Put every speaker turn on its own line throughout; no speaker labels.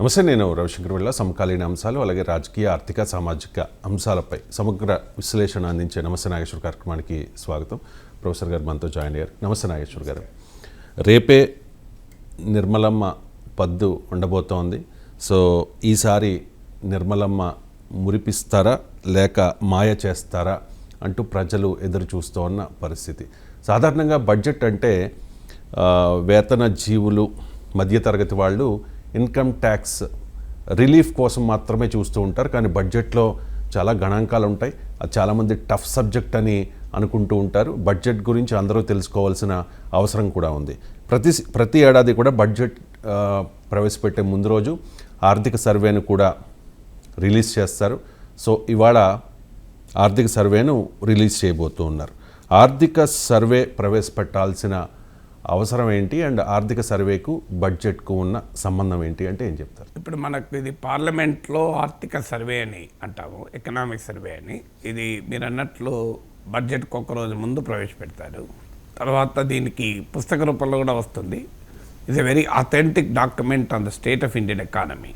నమస్తే, నేను రవిశంకర్ వెళ్ళ సమకాలీన అంశాలు అలాగే రాజకీయ ఆర్థిక సామాజిక అంశాలపై సమగ్ర విశ్లేషణ అందించే నమస్తే నాగేశ్వర్ కార్యక్రమానికి స్వాగతం. ప్రొఫెసర్ గారు మనతో జాయిన్ అయ్యారు. నమస్తే నాగేశ్వర్ గారు. రేపే నిర్మలమ్మ పద్దు ఉండబోతోంది. సో ఈసారి నిర్మలమ్మ మురిపిస్తారా లేక మాయ చేస్తారా అంటూ ప్రజలు ఎదురు చూస్తూ ఉన్న పరిస్థితి. సాధారణంగా బడ్జెట్ అంటే వేతన జీవులు, మధ్యతరగతి వాళ్ళు ఇన్కమ్ ట్యాక్స్ రిలీఫ్ కోసం మాత్రమే చూస్తూ ఉంటారు. కానీ బడ్జెట్లో చాలా గణాంకాలు ఉంటాయి. అది చాలామంది టఫ్ సబ్జెక్ట్ అని అనుకుంటూ ఉంటారు. బడ్జెట్ గురించి అందరూ తెలుసుకోవాల్సిన అవసరం కూడా ఉంది. ప్రతి ఏడాది కూడా బడ్జెట్ ప్రవేశపెట్టే ముందు రోజు ఆర్థిక సర్వేను కూడా రిలీజ్ చేస్తారు. సో ఇవాళ ఆర్థిక సర్వేను రిలీజ్ చేయబోతూ ఉన్నారు. ఆర్థిక సర్వే ప్రవేశపెట్టాల్సిన అవసరం ఏంటి అండ్ ఆర్థిక సర్వేకు బడ్జెట్కు ఉన్న సంబంధం ఏంటి అంటే ఏం చెప్తారు?
ఇప్పుడు మనకు ఇది పార్లమెంట్లో ఆర్థిక సర్వే అని అంటాము, ఎకనామిక్ సర్వే అని. ఇది మీరు అన్నట్లు బడ్జెట్కి ఒక రోజు ముందు ప్రవేశపెడతారు. తర్వాత దీనికి పుస్తక రూపంలో కూడా వస్తుంది. ఇది very authentic document on the state of Indian economy.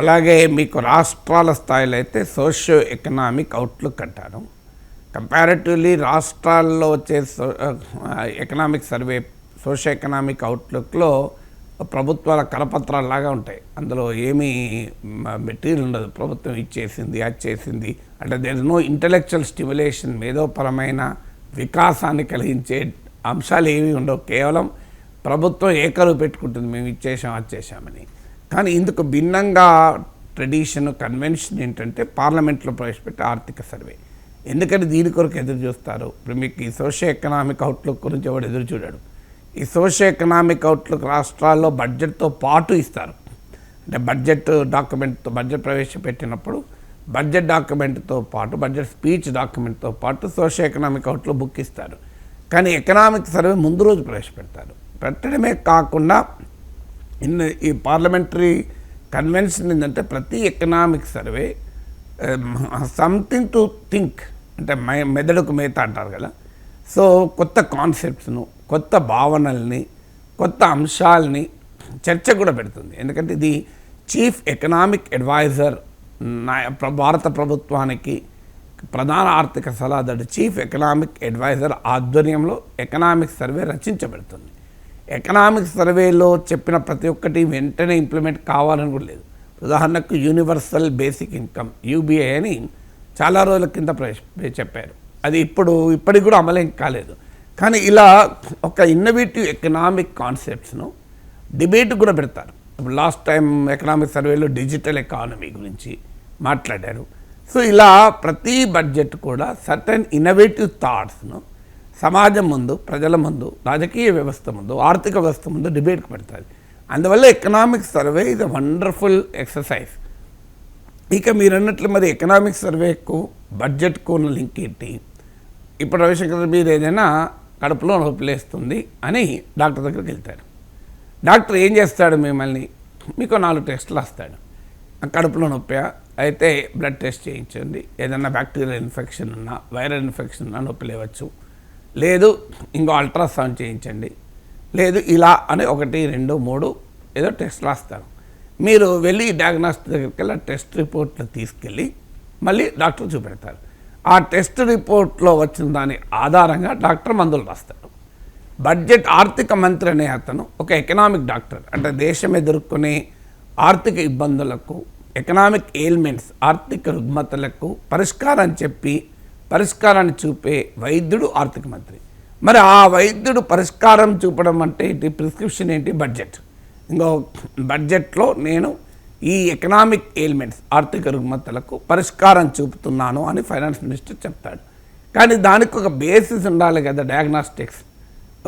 అలాగే మీకు రాష్ట్రాల స్థాయిలో అయితే సోషియో ఎకనామిక్ అవుట్లుక్ అంటారు. కంపారిటివ్లీ రాష్ట్రాల్లో వచ్చే ఎకనామిక్ సర్వే సోషియో ఎకనామిక్ అవుట్లుక్లో ప్రభుత్వాల కరపత్రాల్లాగా ఉంటాయి. అందులో ఏమీ మెటీరియల్ ఉండదు. ప్రభుత్వం ఇచ్చేసింది, అది చేసింది అంటే there is no intellectual stimulation, మేధోపరమైన వికాసాన్ని కలిగించే అంశాలు ఏమీ ఉండవు. కేవలం ప్రభుత్వం ఏకరువు పెట్టుకుంటుంది, మేము ఇచ్చేసాం, అది చేసామని. కానీ ఇందుకు భిన్నంగా ట్రెడిషన్, కన్వెన్షన్ ఏంటంటే పార్లమెంట్లో ప్రవేశపెట్టే ఆర్థిక సర్వే. ఎందుకంటే దీని కొరకు ఎదురు చూస్తారు. ఇప్పుడు మీకు ఈ సోషియో ఎకనామిక్ అవుట్లుక్ గురించి ఎవడు ఎదురు చూడాడు. ఈ సోషియో ఎకనామిక్ అవుట్లుక్ రాష్ట్రాల్లో బడ్జెట్తో పాటు ఇస్తారు. అంటే బడ్జెట్ డాక్యుమెంట్తో బడ్జెట్ ప్రవేశపెట్టినప్పుడు బడ్జెట్ డాక్యుమెంట్తో పాటు, బడ్జెట్ స్పీచ్ డాక్యుమెంట్తో పాటు సోషియో ఎకనామిక్ అవుట్లుక్ బుక్ ఇస్తారు. కానీ ఎకనామిక్ సర్వే ముందు రోజు ప్రవేశపెడతారు. పెట్టడమే కాకుండా ఈ పార్లమెంటరీ కన్వెన్షన్ ఏంటంటే ప్రతి economic survey something to think, అంటే మెదడుకు మేత అంటారు కదా. సో కొత్త కాన్సెప్ట్స్ను, కొత్త భావనల్ని, కొత్త అంశాలని చర్చ కూడా పెడుతుంది. ఎందుకంటే ఇది చీఫ్ ఎకనామిక్ అడ్వైజర్, భారత ప్రభుత్వానికి ప్రధాన ఆర్థిక సలహాదారు చీఫ్ ఎకనామిక్ అడ్వైజర్ ఆధ్వర్యంలో ఎకనామిక్ సర్వే రచించబడుతుంది. ఎకనామిక్ సర్వేలో చెప్పిన ప్రతి ఒక్కటి వెంటనే ఇంప్లిమెంట్ కావాలని కూడా లేదు. ఉదాహరణకు యూనివర్సల్ బేసిక్ ఇన్కమ్ యూబీఐ అని చాలా రోజుల కింద చెప్పారు. అది ఇప్పటికి కూడా అమలేం కాలేదు. కానీ ఇలా ఒక ఇన్నోవేటివ్ ఎకనామిక్ కాన్సెప్ట్స్ను డిబేట్ కూడా పెడతారు. ఇప్పుడు లాస్ట్ టైం ఎకనామిక్ సర్వేలో డిజిటల్ ఎకానమీ గురించి మాట్లాడారు. సో ఇలా ప్రతి బడ్జెట్ కూడా సర్టెన్ ఇన్నోవేటివ్ థాట్స్ను సమాజం ముందు, ప్రజల ముందు, రాజకీయ వ్యవస్థ ముందు, ఆర్థిక వ్యవస్థ ముందు డిబేట్కి పెడతారు. అందువల్ల ఎకనామిక్ సర్వే ఇది వండర్ఫుల్ ఎక్సర్సైజ్. ఇక మీరు అన్నట్లు మరి ఎకనామిక్ సర్వేకు బడ్జెట్కు ఉన్న లింక్ ఏంటి? ఇప్పుడు రవిశంకర్ మీరు ఏదైనా కడుపులో నొప్పిలేస్తుంది అని డాక్టర్ దగ్గరికి వెళ్తారు. డాక్టర్ ఏం చేస్తాడు? మిమ్మల్ని మీకు 4 టెస్టులు వస్తాడు. కడుపులో నొప్పి అయితే బ్లడ్ టెస్ట్ చేయించండి, ఏదైనా బ్యాక్టీరియల్ ఇన్ఫెక్షన్ ఉన్నా, వైరల్ ఇన్ఫెక్షన్ ఉన్నా నొప్పి లేవచ్చు, లేదు ఇంకో అల్ట్రాసౌండ్ చేయించండి, లేదు ఇలా అని 1, 2, 3 ఏదో టెస్ట్లు రాస్తారు. మీరు వెళ్ళి డయాగ్నోస్టిక్ దగ్గరికి వెళ్ళి టెస్ట్ రిపోర్ట్లు తీసుకెళ్ళి మళ్ళీ డాక్టర్ చూపెడతారు. ఆ టెస్ట్ రిపోర్ట్లో వచ్చిన దాని ఆధారంగా డాక్టర్ మందులు రాస్తాడు. బడ్జెట్ ఆర్థిక మంత్రి అనే అతను ఒక ఎకనామిక్ డాక్టర్, అంటే దేశం ఎదుర్కొనే ఆర్థిక ఇబ్బందులకు, ఎకనామిక్ ఎయిల్మెంట్స్, ఆర్థిక రుగ్మతలకు పరిష్కారాన్ని చూపే వైద్యుడు ఆర్థిక మంత్రి. మరి ఆ వైద్యుడు పరిష్కారం చూపడం అంటే ఏంటి? ప్రిస్క్రిప్షన్ ఏంటి? బడ్జెట్. ఇంకో బడ్జెట్లో నేను ఈ ఎకనామిక్ ఎయిల్మెంట్స్, ఆర్థిక రుగ్మతలకు పరిష్కారం చూపుతున్నాను అని ఫైనాన్స్ మినిస్టర్ చెప్తాడు. కానీ దానికి ఒక బేసిస్ ఉండాలి కదా, డయాగ్నాస్టిక్స్.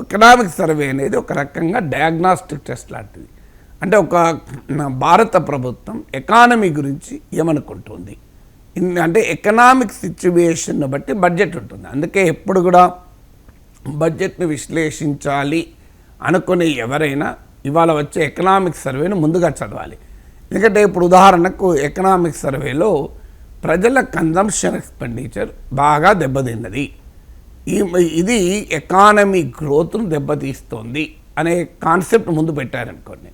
ఎకనామిక్ సర్వే అనేది ఒక రకంగా డయాగ్నాస్టిక్ టెస్ట్ లాంటిది. అంటే ఒక భారత ప్రభుత్వం ఎకానమీ గురించి ఏమనుకుంటుంది, అంటే ఎకనామిక్ సిచ్యువేషన్ను బట్టి బడ్జెట్ ఉంటుంది. అందుకే ఎప్పుడు కూడా బడ్జెట్ని విశ్లేషించాలి అనుకునే ఎవరైనా ఇవాళ వచ్చే ఎకనామిక్ సర్వేను ముందుగా చదవాలి. ఎందుకంటే ఇప్పుడు ఉదాహరణకు ఎకనామిక్ సర్వేలో ప్రజల కన్జంప్షన్ ఎక్స్పెండిచర్ బాగా దెబ్బతిన్నది, ఇది ఎకానమీ గ్రోత్ను దెబ్బతీస్తోంది అనే కాన్సెప్ట్ ముందు పెట్టారనుకోండి,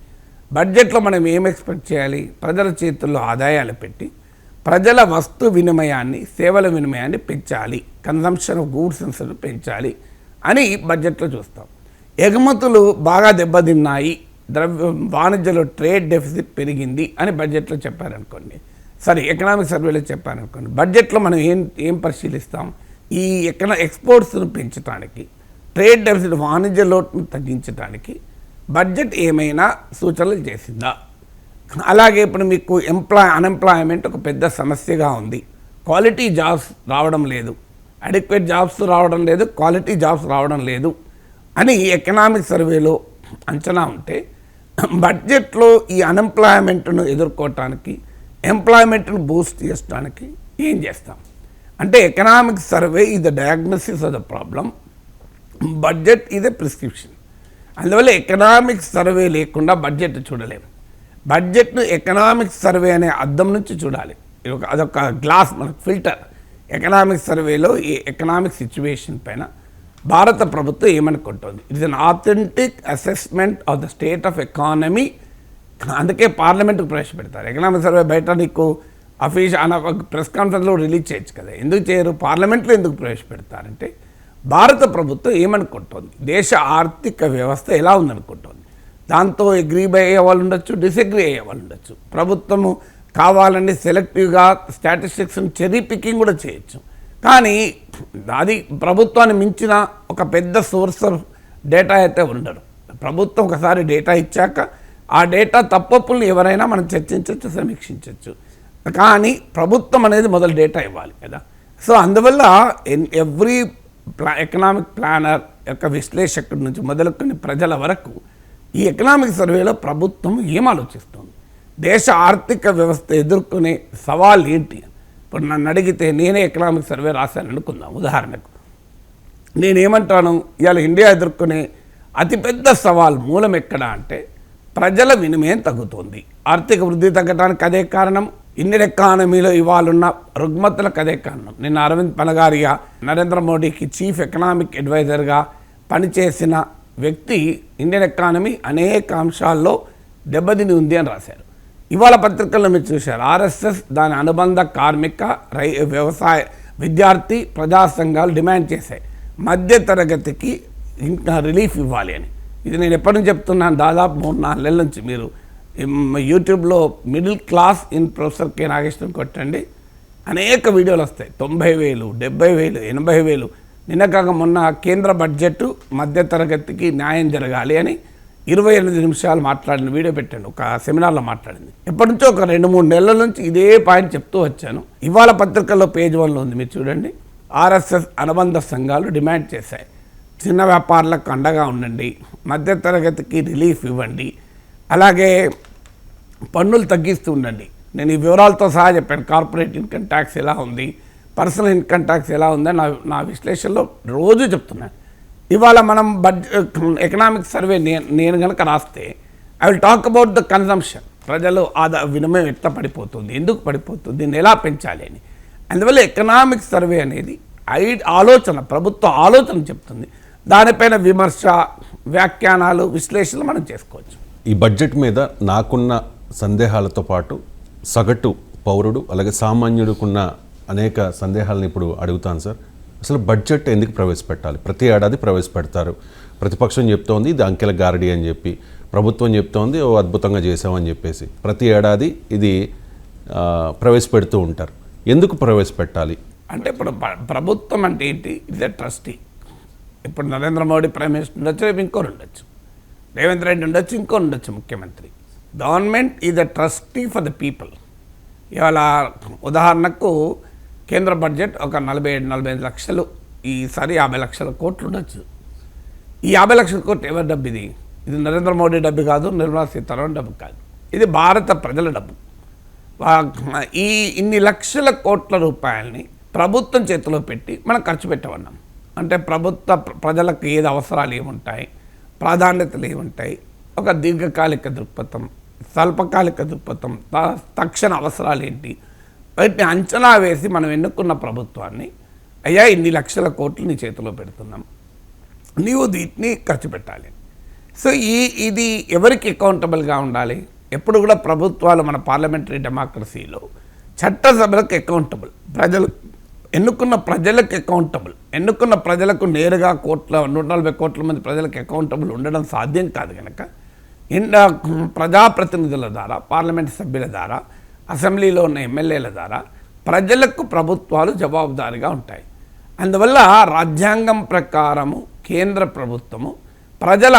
బడ్జెట్లో మనం ఏం ఎక్స్పెక్ట్ చేయాలి? ప్రజల చేతుల్లో ఆదాయాలు పెట్టి ప్రజల వస్తు వినిమయాన్ని, సేవల వినిమయాన్ని పెంచాలి, consumption of goods and services పెంచాలి అని బడ్జెట్లో చూస్తాం. ఎగుమతులు బాగా దెబ్బతిన్నాయి, వాణిజ్యలో ట్రేడ్ డెఫిసిట్ పెరిగింది అని బడ్జెట్లో చెప్పారనుకోండి, సరే ఎకనామిక్ సర్వేలో చెప్పారనుకోండి, బడ్జెట్లో మనం ఏం పరిశీలిస్తాం? ఈ ఎక్స్పోర్ట్స్ను పెంచడానికి, ట్రేడ్ డెఫిసిట్ వాణిజ్య లోటును తగ్గించడానికి బడ్జెట్ ఏమైనా సూచనలు చేసిందా? అలాగే ఇప్పుడు మీకు అన్ఎంప్లాయ్మెంట్ ఒక పెద్ద సమస్యగా ఉంది, క్వాలిటీ జాబ్స్ రావడం లేదు, అడిక్వేట్ జాబ్స్ రావడం లేదు, క్వాలిటీ జాబ్స్ రావడం లేదు అని ఎకనామిక్ సర్వేలో అంచనా ఉంటే బడ్జెట్లో ఈ అన్ఎంప్లాయ్మెంట్ను ఎదుర్కోవటానికి, ఎంప్లాయ్మెంట్ను బూస్ట్ చేయడానికి ఏం చేస్తాం అంటే economic survey is the diagnosis of the problem, budget is a prescription. అందువల్ల ఎకనామిక్ సర్వే లేకుండా బడ్జెట్ చూడలేము. బడ్జెట్ను ఎకనామిక్ సర్వే అనే అద్దం నుంచి చూడాలి. అదొక గ్లాస్, మనకు ఫిల్టర్. ఎకనామిక్ సర్వేలో ఈ ఎకనామిక్ సిచ్యువేషన్ పైన భారత ప్రభుత్వం ఏమనుకుంటుంది? It's an authentic assessment of the state of economy. అందుకే పార్లమెంట్కు ప్రవేశపెడతారు. ఎకనామిక్ సర్వే బయట నీకు ప్రెస్ కాన్ఫరెన్స్లో రిలీజ్ చేయొచ్చు కదా, ఎందుకు చేయరు? పార్లమెంట్లో ఎందుకు ప్రవేశపెడతారంటే భారత ప్రభుత్వం ఏమనుకుంటుంది, దేశ ఆర్థిక వ్యవస్థ ఎలా ఉందనుకుంటుంది. దాంతో అగ్రీ అయ్యే వాళ్ళు ఉండొచ్చు, డిసగ్రీ అయ్యే వాళ్ళు ఉండొచ్చు. ప్రభుత్వము కావాలని సెలెక్టివ్గా స్టాటిస్టిక్స్ని చెరీ పికింగ్ కూడా చేయొచ్చు. కానీ అది ప్రభుత్వాన్ని మించిన ఒక పెద్ద సోర్స్ ఆఫ్ డేటా అయితే ఉండడు. ప్రభుత్వం ఒకసారి డేటా ఇచ్చాక ఆ డేటా తప్పప్పుల్ని ఎవరైనా మనం చర్చించవచ్చు, సమీక్షించవచ్చు. కానీ ప్రభుత్వం అనేది మొదలు డేటా ఇవ్వాలి కదా. సో అందువల్ల ఎవ్రీ ఎకనామిక్ ప్లానర్ యొక్క విశ్లేషకుడి నుంచి మొదలుకొని ప్రజల వరకు ఈ ఎకనామిక్ సర్వేలో ప్రభుత్వం ఏం ఆలోచిస్తుంది, దేశ ఆర్థిక వ్యవస్థ ఎదుర్కొనే సవాళ్ళు ఏంటి. ఇప్పుడు నన్ను అడిగితే నేనే ఎకనామిక్ సర్వే రాశాను అనుకుందాం. ఉదాహరణకు నేనేమంటాను, ఇవాళ ఇండియా ఎదుర్కొనే అతిపెద్ద సవాల్ మూలం ఎక్కడ అంటే ప్రజల వినిమయం తగ్గుతుంది. ఆర్థిక వృద్ధి తగ్గడానికి అదే కారణం, ఇండియన్ ఎకానమీలో ఇవాళున్న రుగ్మతలకు అదే కారణం. నిన్న అరవింద్ పనగారియా నరేంద్ర మోడీకి చీఫ్ ఎకనామిక్ అడ్వైజర్గా పనిచేసిన వ్యక్తి ఇండియన్ ఎకానమీ అనేక అంశాల్లో దెబ్బతిని ఉంది అని రాశారు. ఇవాళ పత్రికల్లో మీరు చూశారు, ఆర్ఎస్ఎస్ దాని అనుబంధ కార్మిక, వ్యవసాయ, విద్యార్థి, ప్రజా సంఘాలు డిమాండ్ చేశాయి మధ్య తరగతికి ఇంకా రిలీఫ్ ఇవ్వాలి అని. ఇది నేను ఎప్పటి నుంచి చెప్తున్నాను, దాదాపు 3-4 నెలల నుంచి. మీరు యూట్యూబ్లో middle class in professor K Nageswaram కొట్టండి, అనేక వీడియోలు వస్తాయి. 90,000, 70,000, 80,000. నిన్న కాక మొన్న కేంద్ర బడ్జెట్ మధ్యతరగతికి న్యాయం జరగాలి అని 28 నిమిషాలు మాట్లాడిన వీడియో పెట్టాను, ఒక సెమినార్లో మాట్లాడింది. ఎప్పటి నుంచో ఒక 2-3 నెలల నుంచి ఇదే పాయింట్ చెప్తూ వచ్చాను. ఇవాళ పత్రికల్లో పేజ్ 1లో ఉంది, మీరు చూడండి. ఆర్ఎస్ఎస్ అనుబంధ సంఘాలు డిమాండ్ చేశాయి, చిన్న వ్యాపారులకు అండగా ఉండండి, మధ్యతరగతికి రిలీఫ్ ఇవ్వండి, అలాగే పన్నులు తగ్గిస్తూ ఉండండి. నేను ఈ వివరాలతో సహా చెప్పాను. కార్పొరేట్ ఇన్కమ్ ట్యాక్స్ ఎలా ఉంది, పర్సనల్ ఇన్కమ్ ట్యాక్స్ ఎలా ఉందని నా విశ్లేషణలో రోజు చెప్తున్నాను. ఇవాళ మనం ఎకనామిక్ సర్వే నేను కనుక రాస్తే I will talk about the consumption. ప్రజలు వినిమయం ఎట్లా పడిపోతుంది, ఎందుకు పడిపోతుంది, దీన్ని ఎలా పెంచాలి అని. అందువల్ల ఎకనామిక్ సర్వే అనేది ఆలోచన, ప్రభుత్వ ఆలోచన చెప్తుంది. దానిపైన విమర్శ, వ్యాఖ్యానాలు, విశ్లేషణలు మనం చేసుకోవచ్చు.
ఈ బడ్జెట్ మీద నాకున్న సందేహాలతో పాటు సగటు పౌరుడు అలాగే సామాన్యుడికున్న అనేక సందేహాలను ఇప్పుడు అడుగుతాను సార్. అసలు బడ్జెట్ ఎందుకు ప్రవేశపెట్టాలి? ప్రతి ఏడాది ప్రవేశపెడతారు. ప్రతిపక్షం చెప్తోంది ఇది అంకెల గారడీ అని చెప్పి, ప్రభుత్వం చెప్తోంది ఓ అద్భుతంగా చేసామని చెప్పేసి ప్రతి ఏడాది ఇది ప్రవేశపెడుతూ ఉంటారు. ఎందుకు ప్రవేశపెట్టాలి
అంటే ఇప్పుడు ప్రభుత్వం అంటే ఏంటి? It's a trustee. ఇప్పుడు నరేంద్ర మోడీ ప్రైమ్ మినిస్టర్ ఉండొచ్చు, రేపు ఇంకోరు ఉండొచ్చు, రేవంత్ రెడ్డి ఉండొచ్చు, ఇంకోరు ఉండొచ్చు ముఖ్యమంత్రి. Government is the trustee for the people. ఇవాళ ఉదాహరణకు కేంద్ర బడ్జెట్ ఒక 47-45 లక్షలు, ఈసారి 50 లక్షల కోట్లు ఉండొచ్చు. ఈ 50 లక్షల కోట్లు ఎవరి డబ్బు ఇది? ఇది నరేంద్ర మోడీ డబ్బు కాదు, నిర్మలా సీతారామన్ డబ్బు కాదు, ఇది భారత ప్రజల డబ్బు. ఈ ఇన్ని లక్షల కోట్ల రూపాయలని ప్రభుత్వం చేతిలో పెట్టి మనం ఖర్చు పెట్టమన్నాం. అంటే ప్రజలకు ఏది అవసరాలు ఏముంటాయి, ప్రాధాన్యతలు ఏముంటాయి, ఒక దీర్ఘకాలిక దృక్పథం, స్వల్పకాలిక దృక్పథం, తక్షణ అవసరాలు ఏంటి, వీటిని అంచనా వేసి మనం ఎన్నుకున్న ప్రభుత్వాన్ని, అయ్యా ఇన్ని లక్షల కోట్లు నీ చేతిలో పెడుతున్నాం, నీవు వీటిని ఖర్చు పెట్టాలి. సో ఇది ఎవరికి అకౌంటబుల్గా ఉండాలి? ఎప్పుడు కూడా ప్రభుత్వాలు మన పార్లమెంటరీ డెమోక్రసీలో చట్టసభలకు అకౌంటబుల్, ఎన్నుకున్న ప్రజలకు అకౌంటబుల్, ఎన్నుకున్న ప్రజలకు నేరుగా 140 కోట్ల మంది ప్రజలకు అకౌంటబుల్ ఉండడం సాధ్యం కాదు కనుక ప్రజాప్రతినిధుల ద్వారా, పార్లమెంట్ సభ్యుల ద్వారా, అసెంబ్లీలో ఉన్న ఎమ్మెల్యేల ద్వారా ప్రజలకు ప్రభుత్వాలు జవాబుదారీగా ఉంటాయి. అందువల్ల రాజ్యాంగం ప్రకారము కేంద్ర ప్రభుత్వము ప్రజల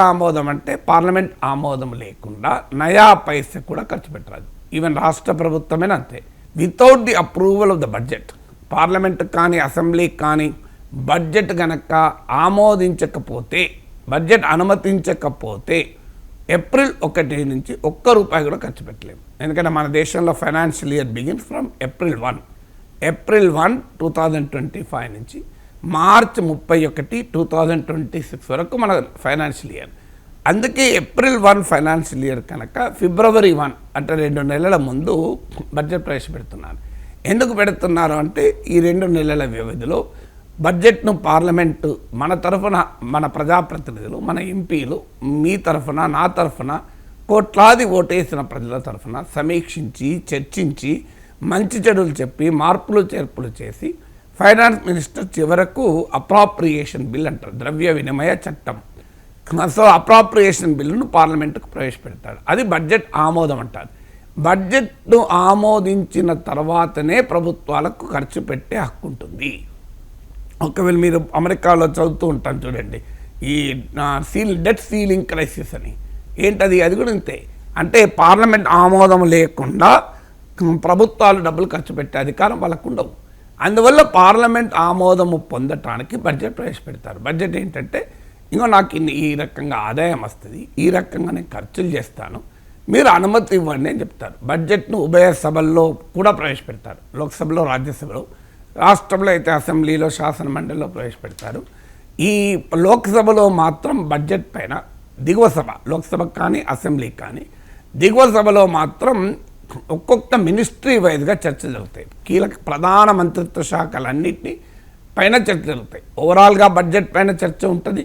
ఆమోదం అంటే పార్లమెంట్ ఆమోదం లేకుండా నయా పైసా కూడా ఖర్చు పెట్టరాదు. ఈవెన్ రాష్ట్ర ప్రభుత్వమేనా అంతే. Without the approval of the budget, parliament కానీ అసెంబ్లీ కానీ బడ్జెట్ కనుక ఆమోదించకపోతే, బడ్జెట్ అనుమతించకపోతే ఏప్రిల్ 1 నుంచి ₹1 కూడా ఖర్చు పెట్టలేము. ఎందుకంటే మన దేశంలో financial year begins from April 1, 2025 నుంచి మార్చ్ 31, 2026 వరకు మన ఫైనాన్షియల్ ఇయర్. అందుకే ఏప్రిల్ 1 ఫైనాన్షియల్ ఇయర్ కనుక ఫిబ్రవరి 1 అంటే 2 నెలల ముందు బడ్జెట్ ప్రవేశపెడుతున్నారు. ఎందుకు పెడుతున్నారు అంటే ఈ 2 నెలల వ్యవధిలో బడ్జెట్ను పార్లమెంటు మన తరఫున, మన ప్రజాప్రతినిధులు, మన ఎంపీలు, మీ తరఫున, నా తరఫున, కోట్లాది ఓటేసిన ప్రజల తరఫున సమీక్షించి, చర్చించి, మంచి చెడులు చెప్పి, మార్పులు చేర్పులు చేసి ఫైనాన్స్ మినిస్టర్ చివరకు అప్రాప్రియేషన్ బిల్ అంటారు, ద్రవ్య వినిమయ చట్టం. సో అప్రాప్రియేషన్ బిల్లును పార్లమెంటుకు ప్రవేశపెడతాడు. అది బడ్జెట్ ఆమోదం అంటారు. బడ్జెట్ను ఆమోదించిన తర్వాతనే ప్రభుత్వాలకు ఖర్చు పెట్టే హక్కు ఉంటుంది. ఒకవేళ మీరు అమెరికాలో చదువుతూ ఉంటాను చూడండి, ఈ డెట్ సీలింగ్ క్రైసిస్ అని. ఏంటది? అది కూడా ఇంతే. అంటే పార్లమెంట్ ఆమోదం లేకుండా ప్రభుత్వాలు డబ్బులు ఖర్చు పెట్టే అధికారం వాళ్ళకు ఉండవు. అందువల్ల పార్లమెంట్ ఆమోదము పొందటానికి బడ్జెట్ ప్రవేశపెడతారు. బడ్జెట్ ఏంటంటే, ఇంకో నాకు ఈ రకంగా ఆదాయం వస్తుంది, ఈ రకంగా నేను ఖర్చులు చేస్తాను, మీరు అనుమతి ఇవ్వండి అని చెప్తారు. బడ్జెట్ను ఉభయ సభల్లో కూడా ప్రవేశపెడతారు. లోక్సభలో, రాజ్యసభలో, రాష్ట్రంలో అయితే అసెంబ్లీలో, శాసన మండలిలో ప్రవేశపెడతారు. ఈ లోక్సభలో మాత్రం బడ్జెట్ పైన దిగువ సభ, లోక్సభ కానీ అసెంబ్లీ కానీ, దిగువ సభలో మాత్రం ఒక్కొక్క మినిస్ట్రీ వైజ్గా చర్చలు జరుగుతాయి. కీలక ప్రధాన మంత్రిత్వ శాఖలన్నింటినీ పైన చర్చ జరుగుతాయి. ఓవరాల్గా బడ్జెట్ పైన చర్చ ఉంటుంది.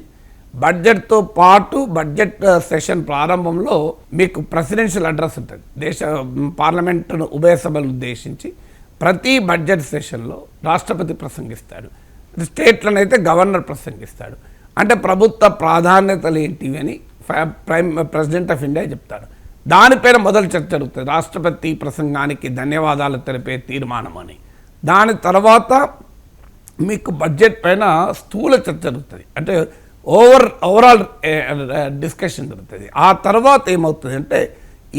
బడ్జెట్తో పాటు బడ్జెట్ సెషన్ ప్రారంభంలో మీకు ప్రెసిడెన్షియల్ అడ్రస్ ఉంటుంది. పార్లమెంటును ఉభయ సభలను ఉద్దేశించి ప్రతి బడ్జెట్ సెషన్లో రాష్ట్రపతి ప్రసంగిస్తాడు, స్టేట్లనైతే గవర్నర్ ప్రసంగిస్తాడు. అంటే ప్రభుత్వ ప్రాధాన్యతలు ఏంటివి అని ప్రెసిడెంట్ ఆఫ్ ఇండియా చెప్తాడు. దానిపైన మొదలు చర్చ జరుగుతుంది. రాష్ట్రపతి ప్రసంగానికి ధన్యవాదాలు తెలిపే తీర్మానం అని. దాని తర్వాత మీకు బడ్జెట్ పైన స్థూల చర్చ జరుగుతుంది. అంటే ఓవరాల్ డిస్కషన్ జరుగుతుంది. ఆ తర్వాత ఏమవుతుంది అంటే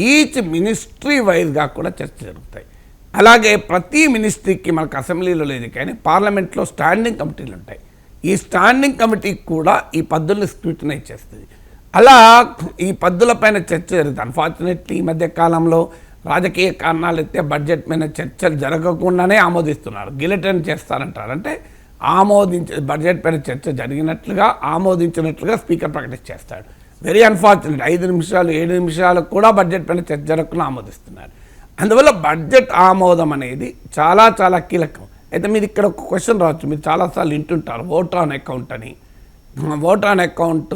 ఈచ్ మినిస్ట్రీ వైజ్గా కూడా చర్చ జరుగుతాయి. అలాగే ప్రతి మినిస్ట్రీకి మనకు అసెంబ్లీలో లేదు కానీ పార్లమెంట్లో స్టాండింగ్ కమిటీలు ఉంటాయి. ఈ స్టాండింగ్ కమిటీకి కూడా ఈ పద్ధతులు స్క్రూటినైజ్ చేస్తుంది. అలా ఈ పద్ధతుల పైన చర్చ జరుగుతుంది. అన్ఫార్చునేట్లీ ఈ మధ్య కాలంలో రాజకీయ కారణాలు అయితే బడ్జెట్ పైన చర్చలు జరగకుండానే ఆమోదిస్తున్నారు, గిలెటన్ చేస్తారంటారు. అంటే బడ్జెట్ పైన చర్చ జరిగినట్లుగా, ఆమోదించినట్లుగా స్పీకర్ ప్రకటించేస్తాడు. Very unfortunate. 5 నిమిషాలు 7 నిమిషాలు కూడా బడ్జెట్ పైన చర్చ జరగకుండా ఆమోదిస్తున్నారు. అందువల్ల బడ్జెట్ ఆమోదం అనేది చాలా చాలా కీలకం. అయితే మీరు ఇక్కడ ఒక క్వశ్చన్ రావచ్చు, మీరు చాలాసార్లు వింటుంటారు, ఓట్ ఆన్ అకౌంట్ అని. ఓట్ ఆన్ అకౌంట్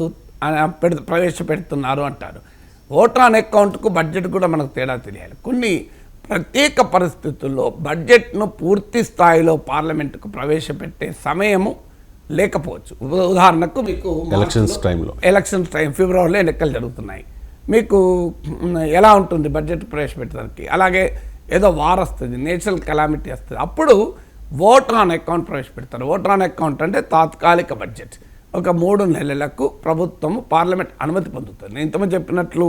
ప్రవేశపెడుతున్నారు అంటారు. ఓట్ ఆన్ అకౌంట్కు బడ్జెట్ కూడా మనకు తేడా తెలియాలి. కొన్ని ప్రత్యేక పరిస్థితుల్లో బడ్జెట్ను పూర్తి స్థాయిలో పార్లమెంటుకు ప్రవేశపెట్టే సమయము లేకపోవచ్చు. ఉదాహరణకు మీకు ఎలక్షన్స్ టైం ఫిబ్రవరిలో ఎన్నికలు జరుగుతున్నాయి. మీకు ఎలా ఉంటుంది బడ్జెట్ ప్రవేశపెట్టడానికి? అలాగే ఏదో వార్ వస్తుంది, నేచురల్ కెలామిటీ వస్తుంది, అప్పుడు ఓట్ ఆన్ అకౌంట్ ప్రవేశపెడతారు. ఓట్ ఆన్ అకౌంట్ అంటే తాత్కాలిక బడ్జెట్. ఒక 3 నెలలకు ప్రభుత్వము పార్లమెంట్ అనుమతి పొందుతుంది. నేను ఇంతమంది చెప్పినట్లు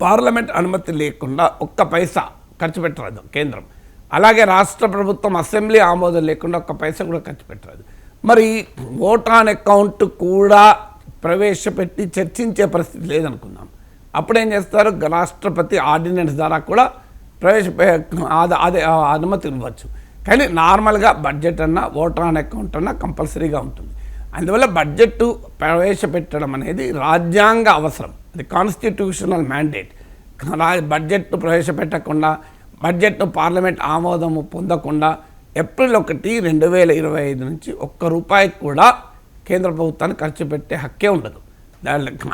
పార్లమెంట్ అనుమతి లేకుండా ఒక్క పైసా ఖర్చు పెట్టరాదు కేంద్రం. అలాగే రాష్ట్ర ప్రభుత్వం అసెంబ్లీ ఆమోదం లేకుండా ఒక్క పైసా కూడా ఖర్చు పెట్టరాదు. మరి ఓట్ ఆన్ అకౌంట్ కూడా ప్రవేశపెట్టి చర్చించే పరిస్థితి లేదనుకుందాం. అప్పుడేం చేస్తారు, రాష్ట్రపతి ఆర్డినెన్స్ ద్వారా కూడా అనుమతి ఇవ్వచ్చు. కానీ నార్మల్గా బడ్జెట్ అన్నా ఓట్ ఆన్ అకౌంట్ అన్నా కంపల్సరీగా ఉంటుంది. అందువల్ల బడ్జెట్ ప్రవేశపెట్టడం అనేది రాజ్యాంగ అవసరం, అది కాన్స్టిట్యూషనల్ మ్యాండేట్. బడ్జెట్ను ప్రవేశపెట్టకుండా, బడ్జెట్ను పార్లమెంట్ ఆమోదము పొందకుండా ఏప్రిల్ 1, 2025 నుంచి ₹1 కూడా కేంద్ర ప్రభుత్వాన్ని ఖర్చు పెట్టే హక్కే ఉండదు.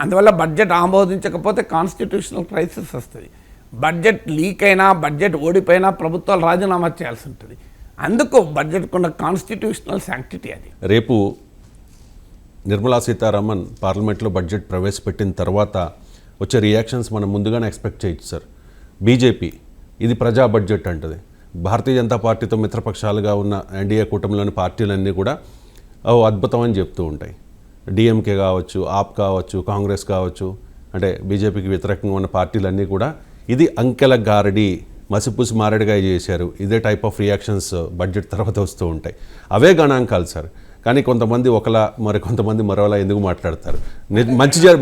అందువల్ల బడ్జెట్ ఆమోదించకపోతే కాన్స్టిట్యూషనల్ క్రైసిస్ వస్తుంది. బడ్జెట్ లీక్ అయినా, బడ్జెట్ ఓడిపోయినా ప్రభుత్వాలు రాజీనామా చేయాల్సి ఉంటుంది. అందుకు బడ్జెట్కు ఉన్న కాన్స్టిట్యూషనల్ శాంక్టిటీ అది.
రేపు నిర్మలా సీతారామన్ పార్లమెంట్లో బడ్జెట్ ప్రవేశపెట్టిన తర్వాత వచ్చే రియాక్షన్స్ మనం ముందుగానే ఎక్స్పెక్ట్ చేయొచ్చు సార్. బీజేపీ ఇది ప్రజా బడ్జెట్ అంటది. భారతీయ జనతా పార్టీతో మిత్రపక్షాలుగా ఉన్న ఎన్డీఏ కూటమిలోని పార్టీలన్నీ కూడా అద్భుతం అని చెప్తూ ఉంటాయి. డిఎంకే కావచ్చు, ఆప్ కావచ్చు, కాంగ్రెస్ కావచ్చు, అంటే బీజేపీకి వ్యతిరేకంగా ఉన్న పార్టీలన్నీ కూడా ఇది అంకెల గారడి, మసిపూసి మారడిగా చేశారు, ఇదే టైప్ ఆఫ్ రియాక్షన్స్ బడ్జెట్ తర్వాత వస్తూ ఉంటాయి. అవే గణాంకాలు సార్. కానీ కొంతమంది ఒకలా, మరి కొంతమంది మరోలా ఎందుకు మాట్లాడతారు?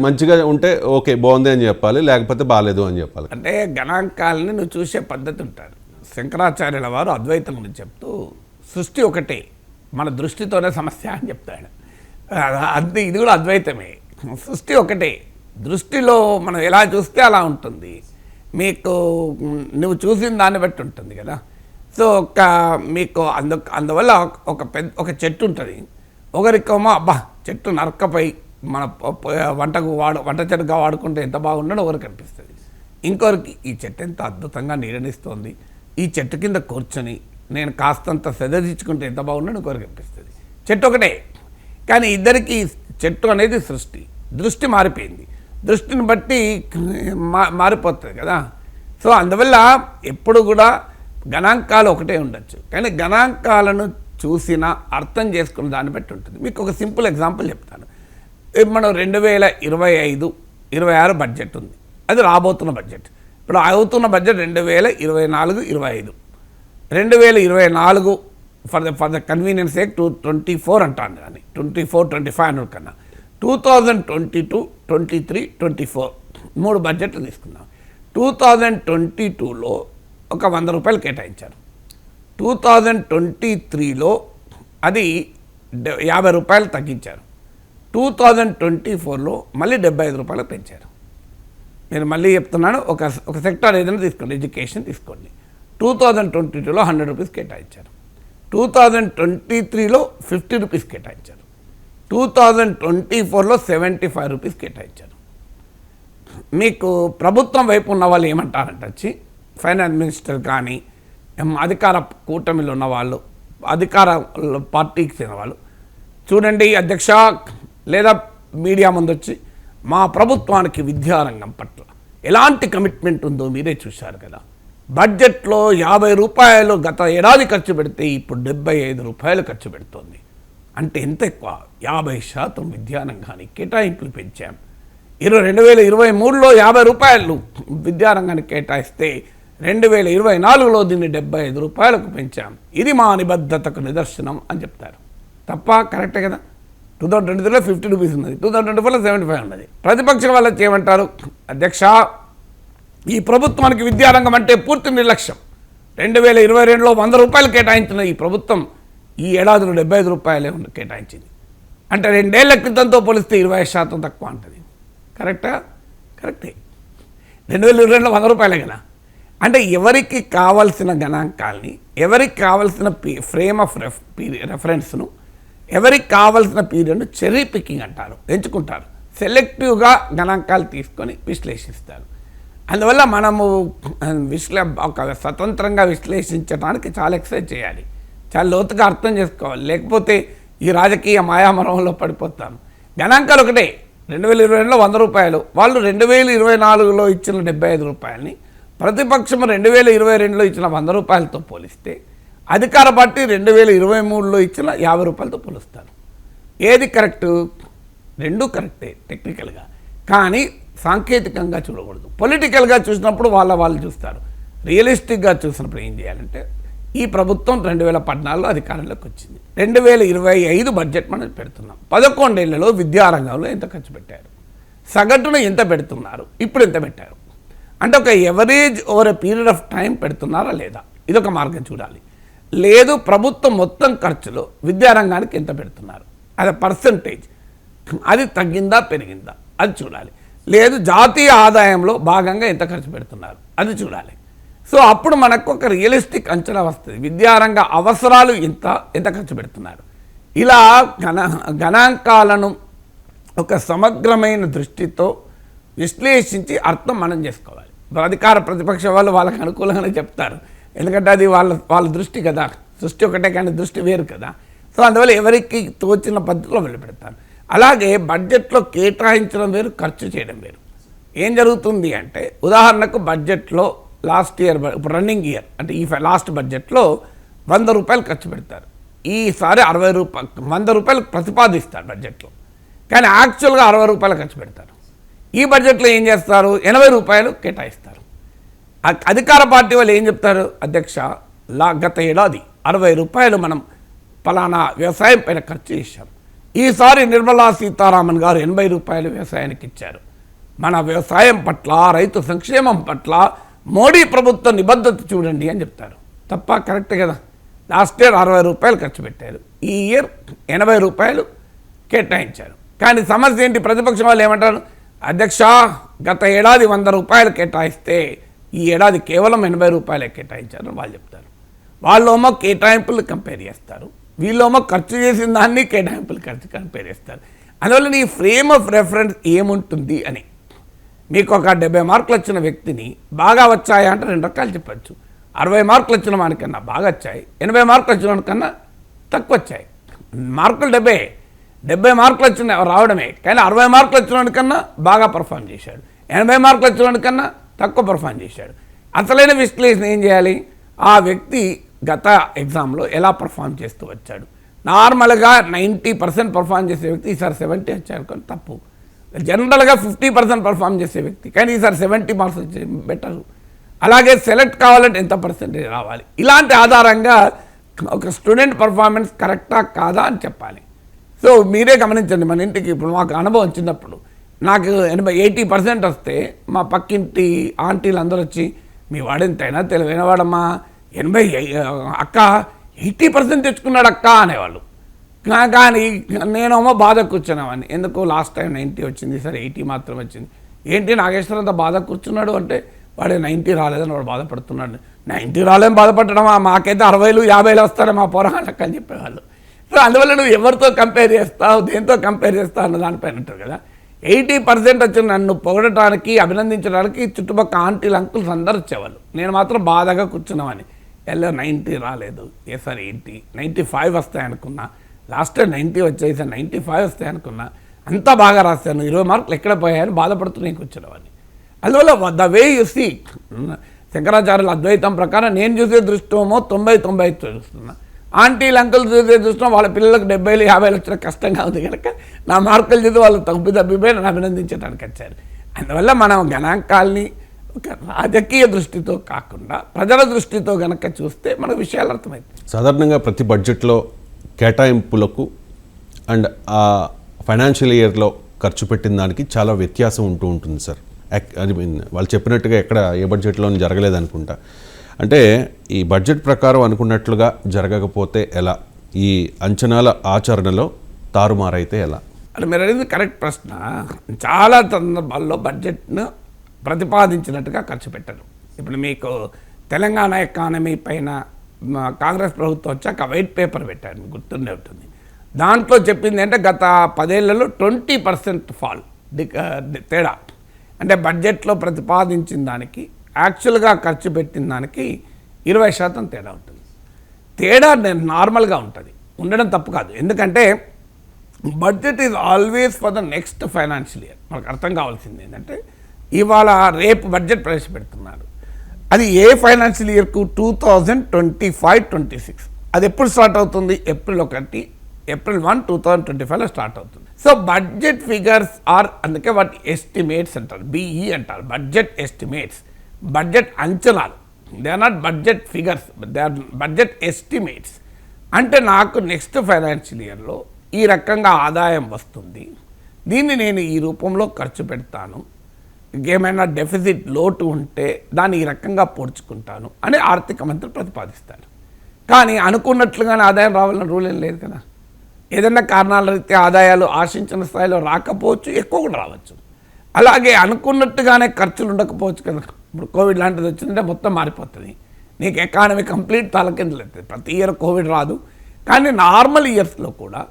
మంచిగా ఉంటే ఓకే బాగుంది అని చెప్పాలి, లేకపోతే బాగాలేదు అని చెప్పాలి.
అంటే గణాంకాలని నువ్వు చూసే పద్ధతి ఉంటారు. శంకరాచార్యుల వారు అద్వైతం గురించి చెప్తూ సృష్టి ఒకటే, మన దృష్టితోనే సమస్య అని చెప్తాడు. అది ఇది కూడా అద్వైతమే. సృష్టి ఒకటే, దృష్టిలో మనం ఎలా చూస్తే అలా ఉంటుంది. మీకు నువ్వు చూసిన దాన్ని బట్టి ఉంటుంది కదా. సో మీకు అందువల్ల ఒక చెట్టు ఉంటుంది. ఒకరికేమో అబ్బా చెట్టు నరకపై మన వంట చెట్టుగా వాడుకుంటే ఎంత బాగుండో ఒకరికి అనిపిస్తుంది. ఇంకొకరికి ఈ చెట్టు ఎంత అద్భుతంగా నీడనిస్తోంది, ఈ చెట్టు కింద కూర్చొని నేను కాస్తంత సెదరించుకుంటే ఎంత బాగుండో ఒకరికి అనిపిస్తుంది. చెట్టు ఒకటే, కానీ ఇద్దరికి చెట్టు అనేది సృష్టి, దృష్టి మారిపోయింది. దృష్టిని బట్టి మారిపోతుంది కదా. సో అందువల్ల ఎప్పుడు కూడా గణాంకాలు ఒకటే ఉండొచ్చు, కానీ గణాంకాలను చూసిన అర్థం చేసుకున్న దాన్ని బట్టి ఉంటుంది. మీకు ఒక సింపుల్ ఎగ్జాంపుల్ చెప్తాను. మనం 2025-26 బడ్జెట్ ఉంది, అది రాబోతున్న బడ్జెట్. ఇప్పుడు అవుతున్న budget 2024-25. 2024 for the convenience sake 24 అంటాను, కానీ 24-25 అన్న కన్నా 2022-23-24 3 బడ్జెట్లు తీసుకున్నాం. 2022లో ఒక 100 రూపాయలు కేటాయించారు. 2023లో అది 50 రూపాయలు తగ్గించారు. 2024లో మళ్ళీ 75 రూపాయలు పెంచారు. నేను మళ్ళీ చెప్తున్నాను, ఒక సెక్టార్ ఏదైనా తీసుకోండి, ఎడ్యుకేషన్ తీసుకోండి. 2022లో 100 రూపీస్ కేటాయించారు. 2023లో 50 రూపీస్ కేటాయించారు. 2024లో 75 రూపీస్ కేటాయించారు. మీకు ప్రభుత్వం వైపు ఉన్న వాళ్ళు ఏమంటారంటే వచ్చి ఫైనాన్స్ మినిస్టర్ కానీ, అధికార కూటమిలో ఉన్న వాళ్ళు, అధికార పార్టీకి చెందిన వాళ్ళు, చూడండి అధ్యక్ష, లేదా మీడియా ముందు వచ్చి మా ప్రభుత్వానికి విద్యారంగం పట్ల ఎలాంటి కమిట్మెంట్ ఉందో మీరే చూశారు కదా. బడ్జెట్లో 50 రూపాయలు గత ఏడాది ఖర్చు పెడితే ఇప్పుడు 75 రూపాయలు ఖర్చు పెడుతోంది. అంటే ఎంత ఎక్కువ, 50% విద్యారంగానికి కేటాయింపులు పెంచాం. 2023లో 50 రూపాయలు విద్యారంగానికి కేటాయిస్తే 2024లో దీన్ని 75 రూపాయలకు పెంచాం. ఇది మా నిబద్ధతకు నిదర్శనం అని చెప్తారు. తప్ప కరెక్టే కదా. 2023లో 50 రూపీస్ ఉన్నది, 2024లో 75 ఉన్నది. ప్రతిపక్షం వల్ల చేయమంటారు, అధ్యక్ష ఈ ప్రభుత్వానికి విద్యారంగం అంటే పూర్తి నిర్లక్ష్యం. 2022లో 100 రూపాయలు కేటాయించిన ఈ ప్రభుత్వం ఈ ఏడాదిలో 75 రూపాయలే కేటాయించింది. అంటే 2 ఏళ్ల క్రితంతో పోలిస్తే 20% తక్కువ అంటుంది. కరెక్టా? కరెక్టే. 2022లో 100 రూపాయలే కదా. అంటే ఎవరికి కావాల్సిన గణాంకాల్ని, ఎవరికి కావాల్సిన ఫ్రేమ్ ఆఫ్ రెఫరెన్స్ను, ఎవరికి కావాల్సిన పీరియడ్ను చెర్రీ పికింగ్ అంటారు, ఎంచుకుంటారు. సెలెక్టివ్గా గణాంకాలు తీసుకొని విశ్లేషిస్తారు. అందువల్ల మనము ఒక స్వతంత్రంగా విశ్లేషించడానికి చాలా ఎక్సర్సైజ్ చేయాలి, చాలా లోతుగా అర్థం చేసుకోవాలి. లేకపోతే ఈ రాజకీయ మాయామరంలో పడిపోతాం. గణాంకాలు ఒకటే, 2022లో 100 రూపాయలు, వాళ్ళు 2024లో ఇచ్చిన 75 రూపాయలని ప్రతిపక్షం 2022లో ఇచ్చిన 100 రూపాయలతో పోలిస్తే అధికార పార్టీ 2023లో ఇచ్చిన 50 రూపాయలతో పోలుస్తారు. ఏది కరెక్టు? రెండూ కరెక్టే టెక్నికల్గా, కానీ సాంకేతికంగా చూడకూడదు. పొలిటికల్గా చూసినప్పుడు వాళ్ళు చూస్తారు. రియలిస్టిక్గా చూసినప్పుడు ఏం చేయాలంటే, ఈ ప్రభుత్వం 2014లో అధికారంలోకి వచ్చింది. 2025 బడ్జెట్ మనం పెడుతున్నాం. 11 ఏళ్లలో విద్యారంగంలో ఎంత ఖర్చు పెట్టారు, సగటున ఎంత పెడుతున్నారు, ఇప్పుడు ఎంత పెట్టారు, అంటే ఒక average over a period of time పెడుతున్నారా లేదా, ఇదొక మార్గం చూడాలి. లేదు ప్రభుత్వం మొత్తం ఖర్చులో విద్యారంగానికి ఎంత పెడుతున్నారు, అది పర్సంటేజ్, అది తగ్గిందా పెరిగిందా అది చూడాలి. లేదు జాతీయ ఆదాయంలో భాగంగా ఎంత ఖర్చు పెడుతున్నారు అది చూడాలి. సో అప్పుడు మనకు ఒక రియలిస్టిక్ అంచనా వస్తుంది, విద్యారంగ అవసరాలు ఎంత ఖర్చు పెడుతున్నారు. ఇలా గణాంకాలను ఒక సమగ్రమైన దృష్టితో విశ్లేషించి అర్థం మనం చేసుకోవాలి. అధికార ప్రతిపక్ష వాళ్ళు వాళ్ళకి అనుకూలంగానే చెప్తారు, ఎందుకంటే అది వాళ్ళ దృష్టి కదా, దృష్టి ఒకటే కానీ దృష్టి వేరు కదా. సో అందువల్ల ఎవరికి తోచిన పద్ధతిలో వెళ్ళిపెడతారు. అలాగే బడ్జెట్లో కేటాయించడం వేరు, ఖర్చు చేయడం వేరు. ఏం జరుగుతుంది అంటే ఉదాహరణకు బడ్జెట్లో లాస్ట్ ఇయర్, ఇప్పుడు రన్నింగ్ ఇయర్ అంటే ఈ లాస్ట్ బడ్జెట్లో 100 రూపాయలు ఖర్చు పెడతారు. ఈసారి 60 రూపాయలు 100 రూపాయలు ప్రతిపాదిస్తారు బడ్జెట్లో, కానీ యాక్చువల్గా 60 రూపాయలు ఖర్చు పెడతారు. ఈ బడ్జెట్లో ఏం చేస్తారు, 80 రూపాయలు కేటాయిస్తారు. అధికార పార్టీ వాళ్ళు ఏం చెప్తారు, అధ్యక్ష గత ఏడాది 60 రూపాయలు మనం ఫలానా వ్యవసాయం పైన ఖర్చు చేశాం, ఈసారి నిర్మలా సీతారామన్ గారు 80 రూపాయలు వ్యవసాయానికి ఇచ్చారు. మన వ్యవసాయం పట్ల, రైతు సంక్షేమం పట్ల మోడీ ప్రభుత్వ నిబద్ధత చూడండి అని చెప్తారు. తప్ప కరెక్ట్ కదా. లాస్ట్ ఇయర్ 60 రూపాయలు ఖర్చు పెట్టారు, ఈ ఇయర్ 80 రూపాయలు కేటాయించారు. కానీ సమస్య ఏంటి, ప్రతిపక్షం వాళ్ళు ఏమంటారు, అధ్యక్ష గత ఏడాది 100 రూపాయలు కేటాయిస్తే ఈ ఏడాది కేవలం 80 రూపాయలే కేటాయించారు వాళ్ళు చెప్తారు. వాళ్ళేమో కేటాయింపులు కంపేర్ చేస్తారు, వీళ్ళేమో ఖర్చు చేసిన దాన్ని కేటాయింపులు ఖర్చు కంపేర్ చేస్తారు. అందువల్ల నీ ఫ్రేమ్ ఆఫ్ రెఫరెన్స్ ఏముంటుంది అని. మీకు ఒక 70 మార్కులు వచ్చిన వ్యక్తిని బాగా వచ్చాయా అంటే 2 రకాలు చెప్పచ్చు. 60 మార్కులు వచ్చిన వానికన్నా బాగా వచ్చాయి, 80 మార్కులు వచ్చిన వానికన్నా తక్కువ వచ్చాయి. మార్కులు 70 మార్కులు వచ్చిన రావడమే, కానీ 60 మార్కులు వచ్చిన వానికన్నా బాగా పర్ఫామ్ చేశాడు, 80 మార్కులు వచ్చిన వానికన్నా తక్కువ పర్ఫామ్ చేశాడు. అసలైన విశ్లేషణ ఏం చేయాలి, ఆ వ్యక్తి గత ఎగ్జామ్లో ఎలా పర్ఫామ్ చేస్తూ వచ్చాడు. నార్మల్గా 90% పర్ఫామ్ చేసే వ్యక్తి ఈసారి 70 వచ్చాడు కానీ తప్పు. జనరల్గా 50% పర్ఫామ్ చేసే వ్యక్తి కానీ ఈసారి 70 మార్క్స్ వచ్చే బెటరు. అలాగే సెలెక్ట్ కావాలంటే ఎంత పర్సెంటేజ్ రావాలి, ఇలాంటి ఆధారంగా ఒక స్టూడెంట్ పర్ఫార్మెన్స్ కరెక్టా కాదా అని చెప్పాలి. సో మీరే గమనించండి, మన ఇంటికి ఇప్పుడు మాకు అనుభవం చిన్నప్పుడు నాకు 80% వస్తే మా పక్కింటి ఆంటీలు అందరూ వచ్చి మీ వాడెంతైనా తెలివైన వాడమ్మా, 80 అక్క 80% తెచ్చుకున్నాడు అక్క అనేవాళ్ళు. కానీ నేనేమో బాధ కూర్చున్నామని, ఎందుకు లాస్ట్ టైం 90 వచ్చింది, సరే 80 మాత్రం వచ్చింది, ఏంటి నాగేశ్వర అంతా బాధ కూర్చున్నాడు అంటే వాడే 90 రాలేదని వాడు బాధపడుతున్నాడు. 90 రాలేని బాధపడడమా, మాకైతే 60, 50 వస్తారే మా పోరాళ్ళకి అని చెప్పేవాళ్ళు. సో అందువల్ల నువ్వు ఎవరితో కంపేర్ చేస్తావు, దేంతో కంపేర్ చేస్తావు అన్న దానిపైన ఉంటారు కదా. 80% వచ్చిన నన్ను పొగడటానికి, అభినందించడానికి చుట్టుపక్కల ఆంటీలు అంకుల్స్ అందరు వచ్చేవాళ్ళు, నేను మాత్రం బాధగా కూర్చున్నామని. 90 రాలేదు, సార్ 80, 95 వస్తాయి అనుకున్నా, లాస్ట్ టైం 90 వచ్చాయి, సార్ 95 వస్తాయి అనుకున్నా, అంతా బాగా రాస్తాను, 20 మార్కులు ఎక్కడ పోయాయని బాధపడుతూ నేను కూర్చున్నవాడిని. అందువల్ల ద వే యు సీ, శంకరాచార్యుల అద్వైతం ప్రకారం నేను చూసే దృష్టమో 90-95 చూస్తున్నా, ఆంటీలు అంకుల్ చూసే దృష్టం వాళ్ళ పిల్లలకు 70-50 వచ్చిన కష్టంగా ఉంది కనుక నా మార్కులు చూసి వాళ్ళు తప్పిపోయి నన్ను అభినందించడానికి వచ్చారు. అందువల్ల మనం గణాంకాల్ని ఒక రాజకీయ దృష్టితో కాకుండా ప్రజల దృష్టితో కనుక చూస్తే మనకు విషయాలు అర్థమవుతాయి.
సాధారణంగా ప్రతి బడ్జెట్లో కేటాయింపులకు అండ్ ఆ ఫైనాన్షియల్ ఇయర్లో ఖర్చు పెట్టిన దానికి చాలా వ్యత్యాసం ఉంటూ ఉంటుంది సార్. ఐ మీన్ వాళ్ళు చెప్పినట్టుగా ఎక్కడ ఏ బడ్జెట్లోనూ జరగలేదనుకుంటా. అంటే ఈ బడ్జెట్ ప్రకారం అనుకున్నట్లుగా జరగకపోతే ఎలా, ఈ అంచనాల ఆచరణలో తారుమారైతే ఎలా?
అంటే మీరు అనేది కరెక్ట్ ప్రశ్న. చాలా సందర్భాల్లో బడ్జెట్ను ప్రతిపాదించినట్టుగా ఖర్చు పెట్టరు. ఇప్పుడు మీకు తెలంగాణ ఎకానమీ పైన కాంగ్రెస్ ప్రభుత్వం వచ్చాక వైట్ పేపర్ పెట్టారు, మీకు గుర్తుండే ఉంటుంది. దాంట్లో చెప్పింది అంటే గత 10 ఏళ్లలో 20% ఫాల్ తేడా. అంటే బడ్జెట్లో ప్రతిపాదించిన దానికి యాక్చువల్గా ఖర్చు పెట్టిన దానికి 20% తేడా ఉంటుంది. తేడా నార్మల్గా ఉంటుంది, ఉండడం తప్పు కాదు. ఎందుకంటే budget is always for the next financial year. మనకు అర్థం కావాల్సింది ఏంటంటే ఇవాళ రేపు బడ్జెట్ ప్రవేశపెడుతున్నారు, అది ఏ ఫైనాన్షియల్ ఇయర్కు 2025-26. అది ఎప్పుడు స్టార్ట్ అవుతుంది, April 1, 2025లో స్టార్ట్ అవుతుంది. సో బడ్జెట్ ఫిగర్స్ ఆర్, అందుకే వాటి ఎస్టిమేట్స్ అంటారు, BE అంటారు, బడ్జెట్ ఎస్టిమేట్స్, బడ్జెట్ అంచనాలు. They are not budget figures, they are budget estimates. అంటే నాకు నెక్స్ట్ ఫైనాన్షియల్ ఇయర్లో ఈ రకంగా ఆదాయం వస్తుంది, దీన్ని నేను ఈ రూపంలో ఖర్చు పెడతాను, ఏమైనా డెఫిసిట్ లోటు ఉంటే దాన్ని ఈ రకంగా పోడ్చుకుంటాను అని ఆర్థిక మంత్రి ప్రతిపాదిస్తారు. కానీ అనుకున్నట్లుగానే ఆదాయం రావాలని రూల్ ఏం లేదు కదా. ఏదైనా కారణాల రీత్యా ఆదాయాలు ఆశించిన స్థాయిలో రాకపోవచ్చు, ఎక్కువ కూడా రావచ్చు. అలాగే అనుకున్నట్టుగానే ఖర్చులు ఉండకపోవచ్చు కదా. ఇప్పుడు కోవిడ్ లాంటిది వచ్చిందంటే మొత్తం మారిపోతుంది, నీకు ఎకానమీ కంప్లీట్ తలకిందులవుతుంది. ప్రతి ఇయర్ కోవిడ్ రాదు, కానీ నార్మల్ ఇయర్స్లో కూడా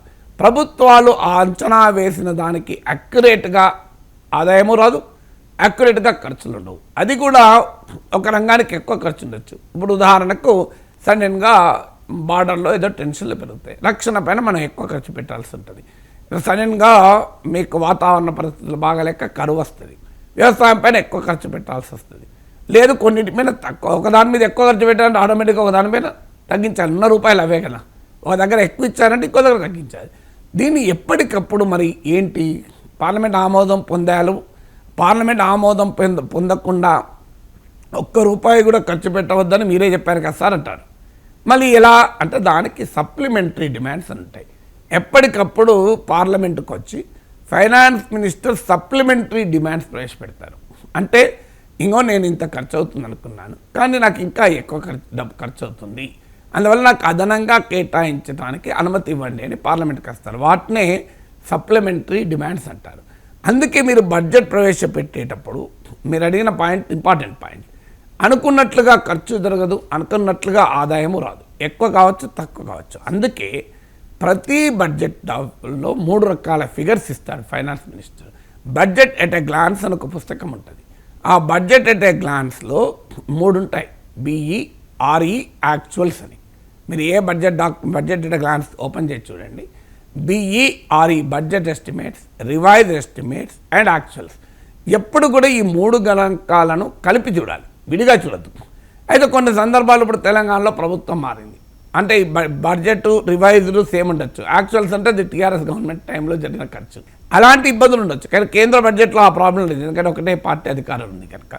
ప్రభుత్వాలు ఆ అంచనా వేసిన దానికి అక్యురేట్గా ఆదాయము రాదు, అక్యురేట్గా ఖర్చులు ఉండవు. అది కూడా ఒక రంగానికి ఎక్కువ ఖర్చు ఉండొచ్చు. ఇప్పుడు ఉదాహరణకు సడన్గా బార్డర్లో ఏదో టెన్షన్లు పెరుగుతాయి, రక్షణ పైన మనం ఎక్కువ ఖర్చు పెట్టాల్సి ఉంటుంది. సడన్గా మీకు వాతావరణ పరిస్థితులు బాగాలేక కరువు వస్తుంది, వ్యవసాయం పైన ఎక్కువ ఖర్చు పెట్టాల్సి వస్తుంది. లేదు కొన్నిటి మీద తక్కువ, ఒకదాని మీద ఎక్కువ ఖర్చు పెట్టాలంటే ఆటోమేటిక్గా ఒకదాని మీద తగ్గించాలి. ₹100 అవే కదా, ఒక దగ్గర ఎక్కువ ఇచ్చారంటే ఇంకో దగ్గర తగ్గించాలి. దీన్ని ఎప్పటికప్పుడు మరి ఏంటి పార్లమెంట్ ఆమోదం పొందాలి, పార్లమెంట్ ఆమోదం పొందకుండా ₹1 కూడా ఖర్చు పెట్టవద్దని మీరే చెప్పారు కదా సార్ అంటారు. మళ్ళీ ఎలా అంటే దానికి సప్లిమెంటరీ డిమాండ్స్ ఉంటాయి. ఎప్పటికప్పుడు పార్లమెంటుకు వచ్చి ఫైనాన్స్ మినిస్టర్ సప్లిమెంటరీ డిమాండ్స్ ప్రవేశపెడతారు. అంటే ఇంకో నేను ఇంత ఖర్చు అవుతుంది అనుకున్నాను, కానీ నాకు ఇంకా ఎక్కువ డబ్బు ఖర్చు అవుతుంది, అందువల్ల నాకు అదనంగా కేటాయించడానికి అనుమతి ఇవ్వండి అని పార్లమెంట్కి వస్తారు. వాటినే సప్లిమెంటరీ డిమాండ్స్ అంటారు. అందుకే మీరు బడ్జెట్ ప్రవేశపెట్టేటప్పుడు మీరు అడిగిన పాయింట్ ఇంపార్టెంట్ పాయింట్. అనుకున్నట్లుగా ఖర్చు జరగదు, అనుకున్నట్లుగా ఆదాయము రాదు, ఎక్కువ కావచ్చు తక్కువ కావచ్చు. అందుకే ప్రతి బడ్జెట్లో 3 రకాల ఫిగర్స్ ఇస్తాడు finance minister. Budget at a glance అని ఒక పుస్తకం ఉంటుంది. ఆ బడ్జెట్ ఎట్ ఎ గ్లాన్స్లో 3 ఉంటాయి, బిఈ, ఆర్ఈ, యాక్చువల్స్ అని. మీరు ఏ budget at a glance open చేసి చూడండి. BE, RE budget estimates, revise estimates and actuals. ఎప్పుడు కూడా ఈ 3 గణాంకాలను కలిపి చూడాలి, విడిగా చూడద్దు. అయితే కొన్ని సందర్భాలు ఇప్పుడు తెలంగాణలో ప్రభుత్వం మారింది అంటే ఈ బడ్జెట్ రివైజ్డ్ సేమ్ ఉండొచ్చు, యాక్చువల్స్ అంటే అది టీఆర్ఎస్ గవర్నమెంట్ టైంలో జరిగిన ఖర్చు, అలాంటి ఇబ్బందులు ఉండొచ్చు. కానీ కేంద్ర బడ్జెట్లో ఆ ప్రాబ్లం లేదు, ఎందుకంటే ఒకటే పార్టీ అధికారం ఉంది కనుక.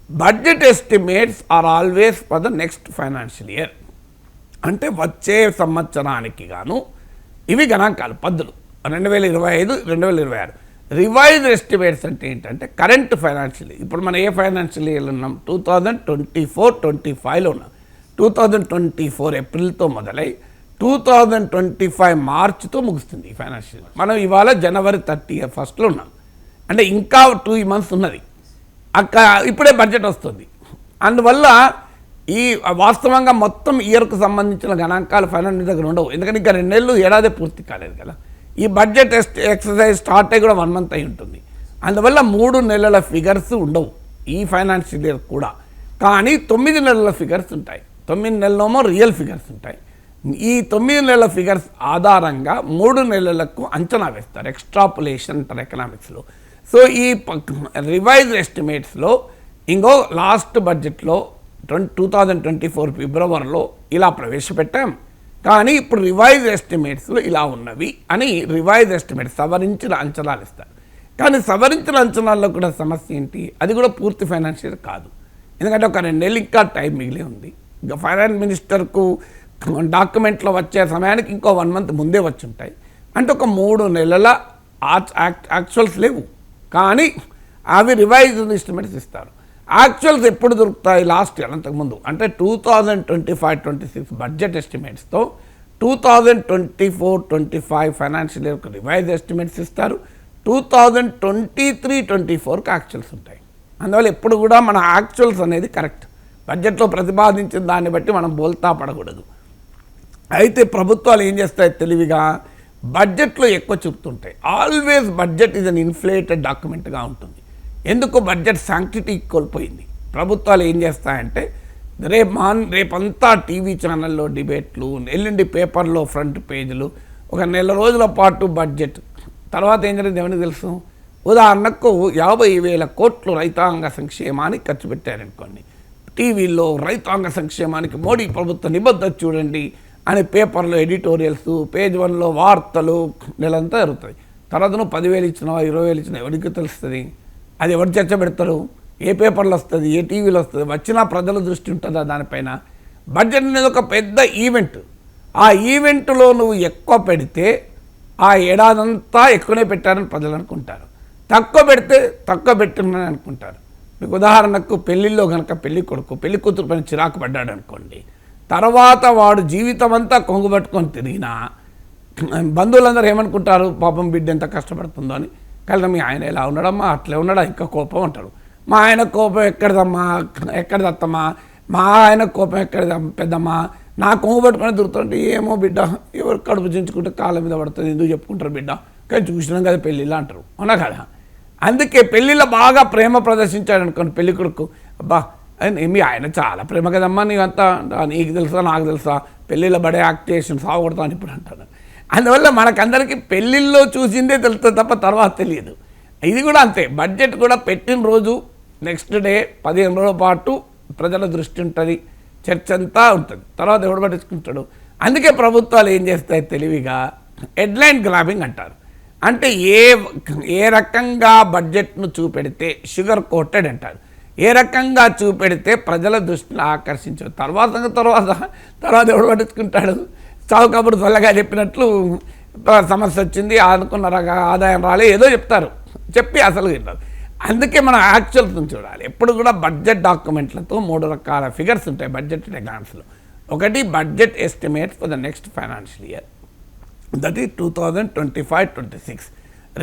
Budget estimates are always for the next financial year, అంటే వచ్చే సంవత్సరానికి గాను ఇవి గణాంకాలు పద్దులు 2025, 2026. రివైజ్ ఎస్టిమేట్స్ అంటే ఏంటంటే కరెంట్ ఫైనాన్షియల్, ఇప్పుడు మనం ఏ ఫైనాన్షియల్ ఇయర్లో ఉన్నాం, 2024-25లో ఉన్నాం. 2024 ఏప్రిల్తో మొదలై 2025 మార్చితో ముగుస్తుంది ఈ ఫైనాన్షియల్. మనం ఇవాళ జనవరి 31 ఉన్నాం, అంటే ఇంకా 2 months ఉన్నది. ఇప్పుడే బడ్జెట్ వస్తుంది. అందువల్ల ఈ వాస్తవంగా మొత్తం ఇయర్కు సంబంధించిన గణాంకాలు ఫైనాన్స్ దగ్గర ఉండవు, ఎందుకంటే ఇంకా 2 నెలలు ఏడాది పూర్తి కాలేదు కదా. ఈ బడ్జెట్ ఎక్సర్సైజ్ స్టార్ట్ అయ్యి కూడా 1 month అయి ఉంటుంది. అందువల్ల 3 నెలల ఫిగర్స్ ఉండవు ఈ ఫైనాన్షియల్ ఇయర్ కూడా, కానీ 9 నెలల ఫిగర్స్ ఉంటాయి. 9 నెలలేమో రియల్ ఫిగర్స్ ఉంటాయి. ఈ 9 నెలల ఫిగర్స్ ఆధారంగా 3 నెలలకు అంచనా వేస్తారు, ఎక్స్ట్రాపులేషన్ అంటారు ఎకనామిక్స్లో. సో ఈ రివైజ్ ఎస్టిమేట్స్లో ఇంకో లాస్ట్ బడ్జెట్లో 2024 ఫిబ్రవరిలో ఇలా ప్రవేశపెట్టాం, కానీ ఇప్పుడు రివైజ్ ఎస్టిమేట్స్లో ఇలా ఉన్నవి అని రివైజ్ ఎస్టిమేట్స్ సవరించిన అంచనాలు ఇస్తారు. కానీ సవరించిన అంచనాల్లో కూడా సమస్య ఏంటి, అది కూడా పూర్తి ఫైనాన్షియల్ కాదు, ఎందుకంటే ఒక 2 నెలలు ఇంకా టైం మిగిలి ఉంది. ఇంకా ఫైనాన్స్ మినిస్టర్కు డాక్యుమెంట్లో వచ్చే సమయానికి ఇంకో 1 month ముందే వచ్చి ఉంటాయి. అంటే ఒక 3 నెలల యాక్చువల్స్ లేవు, కానీ అవి రివైజ్డ్ ఎస్టిమేట్స్ ఇస్తారు. యాక్చువల్స్ ఎప్పుడు దొరుకుతాయి, లాస్ట్ ఇయర్ అంతకుముందు, అంటే 2025-26 బడ్జెట్ ఎస్టిమేట్స్తో 2024-25 ఫైనాన్షియల్ ఇయర్కు రివైజ్ ఎస్టిమేట్స్ ఇస్తారు. 2023-24కి యాక్చువల్స్ ఉంటాయి. అందువల్ల ఎప్పుడు కూడా మన యాక్చువల్స్ అనేది కరెక్ట్, బడ్జెట్లో ప్రతిపాదించిన దాన్ని బట్టి మనం బోల్తా పడకూడదు. అయితే ప్రభుత్వాలు ఏం చేస్తాయి తెలివిగా, బడ్జెట్లో ఎక్కువ చూపుతుంటాయి. Always budget is an inflated డాక్యుమెంట్గా ఉంటుంది. ఎందుకు బడ్జెట్ శాంక్టిటీ కోల్పోయింది. ప్రభుత్వాలు ఏం చేస్తాయంటే రేపంతా టీవీ ఛానల్లో డిబేట్లు, ఎల్లుండి పేపర్లో ఫ్రంట్ పేజీలు, ఒక 1 నెల రోజుల పాటు బడ్జెట్, తర్వాత ఏం జరిగింది ఎవరికి తెలుసు. ఉదాహరణకు 50,000 కోట్లు రైతాంగ సంక్షేమానికి ఖర్చు పెట్టారనుకోండి, టీవీలో రైతాంగ సంక్షేమానికి మోడీ ప్రభుత్వ నిబద్ధత చూడండి అని పేపర్లో ఎడిటోరియల్స్, పేజ్ 1లో వార్తలు నెలంతా జరుగుతాయి. తర్వాత నువ్వు 10,000 ఇచ్చినావా 20,000 ఇచ్చినా ఎవరికి తెలుస్తుంది, అది ఎవరు చర్చ పెడతారు, ఏ పేపర్లో వస్తుంది, ఏ టీవీలో వస్తుంది, వచ్చినా ప్రజల దృష్టి ఉంటుందా దానిపైన. బడ్జెట్ అనేది ఒక పెద్ద ఈవెంట్. ఆ ఈవెంట్లో నువ్వు ఎక్కువ పెడితే ఆ ఏడాదంతా ఎక్కువనే పెట్టారని ప్రజలు అనుకుంటారు, తక్కువ పెడితే తక్కువ పెట్టినని అనుకుంటారు. మీకు ఉదాహరణకు పెళ్ళిళ్ళలో కనుక పెళ్లి కొడుకు పెళ్లి కూతురు పైన చిరాకు పడ్డాడు అనుకోండి, తర్వాత వాడు జీవితం అంతా కొంగు పట్టుకొని తిరిగినా బంధువులందరూ ఏమనుకుంటారు, పాపం బిడ్డ ఎంత కష్టపడుతుందో అని. కానీ మీ ఆయన ఎలా ఉన్నాడమ్మా, అట్లే ఉన్నాడా, ఇంకా కోపం అంటాడు. మా ఆయన కోపం ఎక్కడిదమ్మా, ఎక్కడిదత్తమ్మా, మా ఆయన కోపం ఎక్కడిద పెద్దమ్మా, నా కొమ్ము పట్టుకొని దొరుకుతుంటే ఏమో బిడ్డ ఎవరు కడుపు చించుకుంటే కాళ్ళ మీద పడుతుంది ఎందుకు చెప్పుకుంటారు బిడ్డ కానీ చూసినాం కదా పెళ్ళిళ్ళు అంటారు అవునా కదా. అందుకే పెళ్ళిళ్ళ బాగా ప్రేమ ప్రదర్శించాడు అనుకోండి పెళ్లి కొడుకు, అబ్బా మీ ఆయన చాలా ప్రేమ కదమ్మా నీవంతా నీకు తెలుసా నాకు తెలుసా పెళ్ళిళ్ళ బడే యాక్ట్ చేసి సాగొడతాను ఇప్పుడు అంటాను. అందువల్ల మనకందరికీ పెళ్ళిళ్ళలో చూసిందే తెలుస్తుంది తప్ప తర్వాత తెలియదు. ఇది కూడా అంతే, బడ్జెట్ కూడా పెట్టిన రోజు నెక్స్ట్ డే 15 రోజుల పాటు ప్రజల దృష్టి ఉంటుంది, చర్చ అంతా ఉంటుంది, తర్వాత ఎవడు పట్టించుకుంటాడు. అందుకే ప్రభుత్వాలు ఏం చేస్తాయి తెలివిగా హెడ్లైన్ గ్రాబింగ్ అంటారు. అంటే ఏ రకంగా బడ్జెట్ను చూపెడితే షుగర్ కోటెడ్ అంటారు, ఏ రకంగా చూపెడితే ప్రజల దృష్టిని ఆకర్షించవు. తర్వాత ఎవడు పట్టించుకుంటాడు. చావు కబురు త్వరగా చెప్పినట్లు సమస్య వచ్చింది అనుకున్న ఆదాయం రాలే ఏదో చెప్తారు, చెప్పి అసలు వింటారు. అందుకే మనం యాక్చువల్స్ చూడాలి. ఎప్పుడు కూడా బడ్జెట్ డాక్యుమెంట్లతో 3 రకాల ఫిగర్స్ ఉంటాయి బడ్జెట్ ఎగ్జామ్స్లో. ఒకటి budget estimate for the next financial year, that is 2025-26.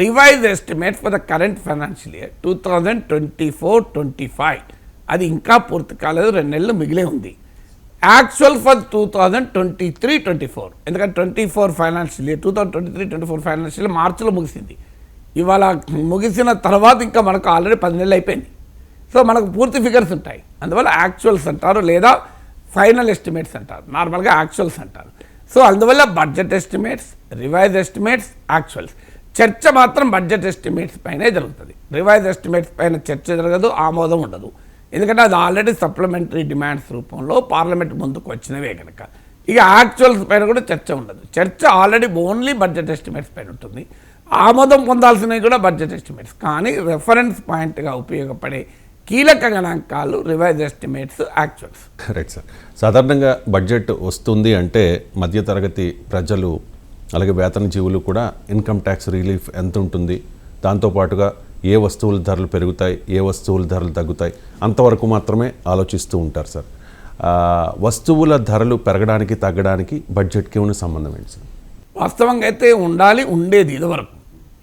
Revise estimate for the current financial year 2024-25. అది ఇంకా పూర్తి కాలేదు, 2 నెలలు మిగిలే ఉంది. యాక్చువల్ ఫర్ 2023-24, ఎందుకంటే 24 ఫైనాన్షియల్ ఇయర్ 2023-24 ఫైనాన్షియల్ మార్చిలో ముగిసింది. ఇవాళ ముగిసిన తర్వాత ఇంకా మనకు ఆల్రెడీ 10 నెలలు అయిపోయింది. సో మనకు పూర్తి ఫిగర్స్ ఉంటాయి. అందువల్ల యాక్చువల్స్ అంటారు లేదా ఫైనల్ ఎస్టిమేట్స్ అంటారు, నార్మల్గా యాక్చువల్స్ అంటారు. సో అందువల్ల budget estimates, revise estimates, actuals. చర్చ మాత్రం బడ్జెట్ ఎస్టిమేట్స్ పైనే జరుగుతుంది, రివైజ్ ఎస్టిమేట్స్ పైన చర్చ జరగదు, ఆమోదం ఉండదు. ఎందుకంటే అది ఆల్రెడీ సప్లిమెంటరీ డిమాండ్స్ రూపంలో పార్లమెంట్ ముందుకు వచ్చినవే కనుక. ఇక యాక్చువల్స్ పైన కూడా చర్చ ఉండదు. చర్చ ఆల్రెడీ ఓన్లీ బడ్జెట్ ఎస్టిమేట్స్ పైన ఉంటుంది. ఆమోదం పొందాల్సినవి కూడా బడ్జెట్ ఎస్టిమేట్స్, కానీ రెఫరెన్స్ పాయింట్గా ఉపయోగపడే కీలక గణాంకాలు revise estimates, actuals.
Right sir. సాధారణంగా బడ్జెట్ వస్తుంది అంటే మధ్యతరగతి ప్రజలు అలాగే వేతన జీవులు కూడా ఇన్కమ్ ట్యాక్స్ రిలీఫ్ ఎంత ఉంటుంది, దాంతోపాటుగా ఏ వస్తువుల ధరలు పెరుగుతాయి, ఏ వస్తువుల ధరలు తగ్గుతాయి అంతవరకు మాత్రమే ఆలోచిస్తూ ఉంటారు సార్. వస్తువుల ధరలు పెరగడానికి తగ్గడానికి బడ్జెట్కి ఉన్న సంబంధం ఏంటి సార్?
వాస్తవంగా అయితే ఉండాలి, ఉండేది ఇదివరకు.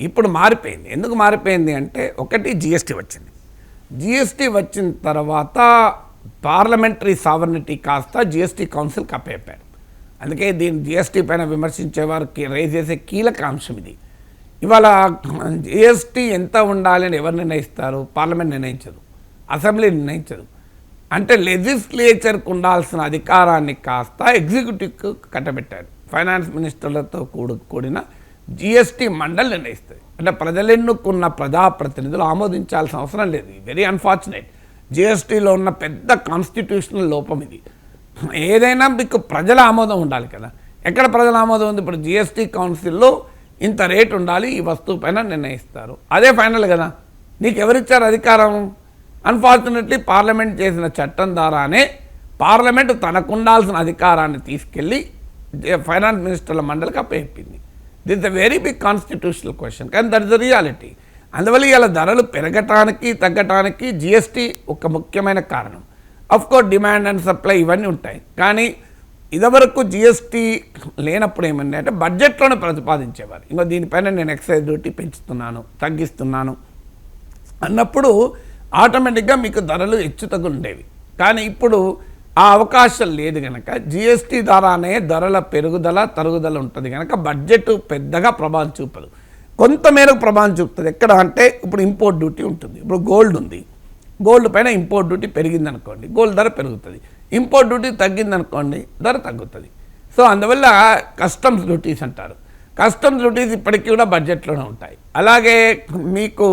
ఇప్పుడు మారిపోయింది. ఎందుకు మారిపోయింది అంటే, ఒకటి జిఎస్టీ వచ్చింది. జిఎస్టీ వచ్చిన తర్వాత పార్లమెంటరీ సావర్నిటీ కాస్త జిఎస్టీ కౌన్సిల్కి అప్పచెప్పారు. అందుకే దీన్ని జిఎస్టీ పైన విమర్శించే వారికి రైజ్ చేసే కీలక అంశం ఇది. ఇవాళ జిఎస్టీ ఎంత ఉండాలి అని ఎవరు నిర్ణయిస్తారు? పార్లమెంట్ నిర్ణయించదు, అసెంబ్లీ నిర్ణయించదు. అంటే లెజిస్లేచర్కు ఉండాల్సిన అధికారాన్ని కాస్త ఎగ్జిక్యూటివ్కు కట్టబెట్టారు. ఫైనాన్స్ మినిస్టర్లతో కూడిన జిఎస్టీ మండలి నిర్ణయిస్తుంది. అంటే ప్రజలెన్నుకున్న ప్రజాప్రతినిధులు ఆమోదించాల్సిన అవసరం లేదు. Very unfortunate. జిఎస్టీలో ఉన్న పెద్ద కాన్స్టిట్యూషనల్ లోపం ఇది. ఏదైనా మీకు ప్రజల ఆమోదం ఉండాలి కదా. ఎక్కడ ప్రజల ఆమోదం ఉంది? ఇప్పుడు జిఎస్టీ కౌన్సిల్లో ఇంత రేటు ఉండాలి, ఈ వస్తువు పైన నిర్ణయిస్తారు, అదే ఫైనల్ కదా. నీకు ఎవరిచ్చారు అధికారం? అన్ఫార్చునేట్లీ పార్లమెంట్ చేసిన చట్టం ద్వారానే పార్లమెంట్ తనకుండాల్సిన అధికారాన్ని తీసుకెళ్ళి ఫైనాన్స్ మినిస్టర్ల మండలికి అప్పచెప్పింది. This a very big constitutional question, కానీ దట్ ఇస్ ద రియాలిటీ. అందువల్ల ఇలా ధరలు పెరగటానికి తగ్గటానికి జిఎస్టీ ఒక ముఖ్యమైన కారణం. అఫ్కోర్స్ డిమాండ్ అండ్ సప్లై ఇవన్నీ ఉంటాయి, కానీ ఇదివరకు జిఎస్టీ లేనప్పుడు ఏమండి అంటే బడ్జెట్లోనే ప్రతిపాదించేవారు. ఇంకో దీనిపైన నేను ఎక్సైజ్ డ్యూటీ పెంచుతున్నాను, తగ్గిస్తున్నాను అన్నప్పుడు ఆటోమేటిక్గా మీకు ధరలు హెచ్చుతగ్గులు. కానీ ఇప్పుడు ఆ అవకాశం లేదు కనుక జిఎస్టీ ద్వారానే ధరల పెరుగుదల తరుగుదల ఉంటుంది కనుక బడ్జెట్ పెద్దగా ప్రభావం చూపదు. కొంతమేరకు ప్రభావం చూపుతుంది. ఎక్కడ అంటే ఇప్పుడు ఇంపోర్ట్ డ్యూటీ ఉంటుంది. ఇప్పుడు గోల్డ్ ఉంది, గోల్డ్ పైన ఇంపోర్ట్ డ్యూటీ పెరిగిందనుకోండి, గోల్డ్ ధర పెరుగుతుంది. ఇంపోర్ట్ డ్యూటీ తగ్గిందనుకోండి, ధర తగ్గుతుంది. సో అందువల్ల కస్టమ్స్ డ్యూటీస్ అంటారు. కస్టమ్స్ డ్యూటీస్ ఇప్పటికీ కూడా బడ్జెట్లోనే ఉంటాయి. అలాగే మీకు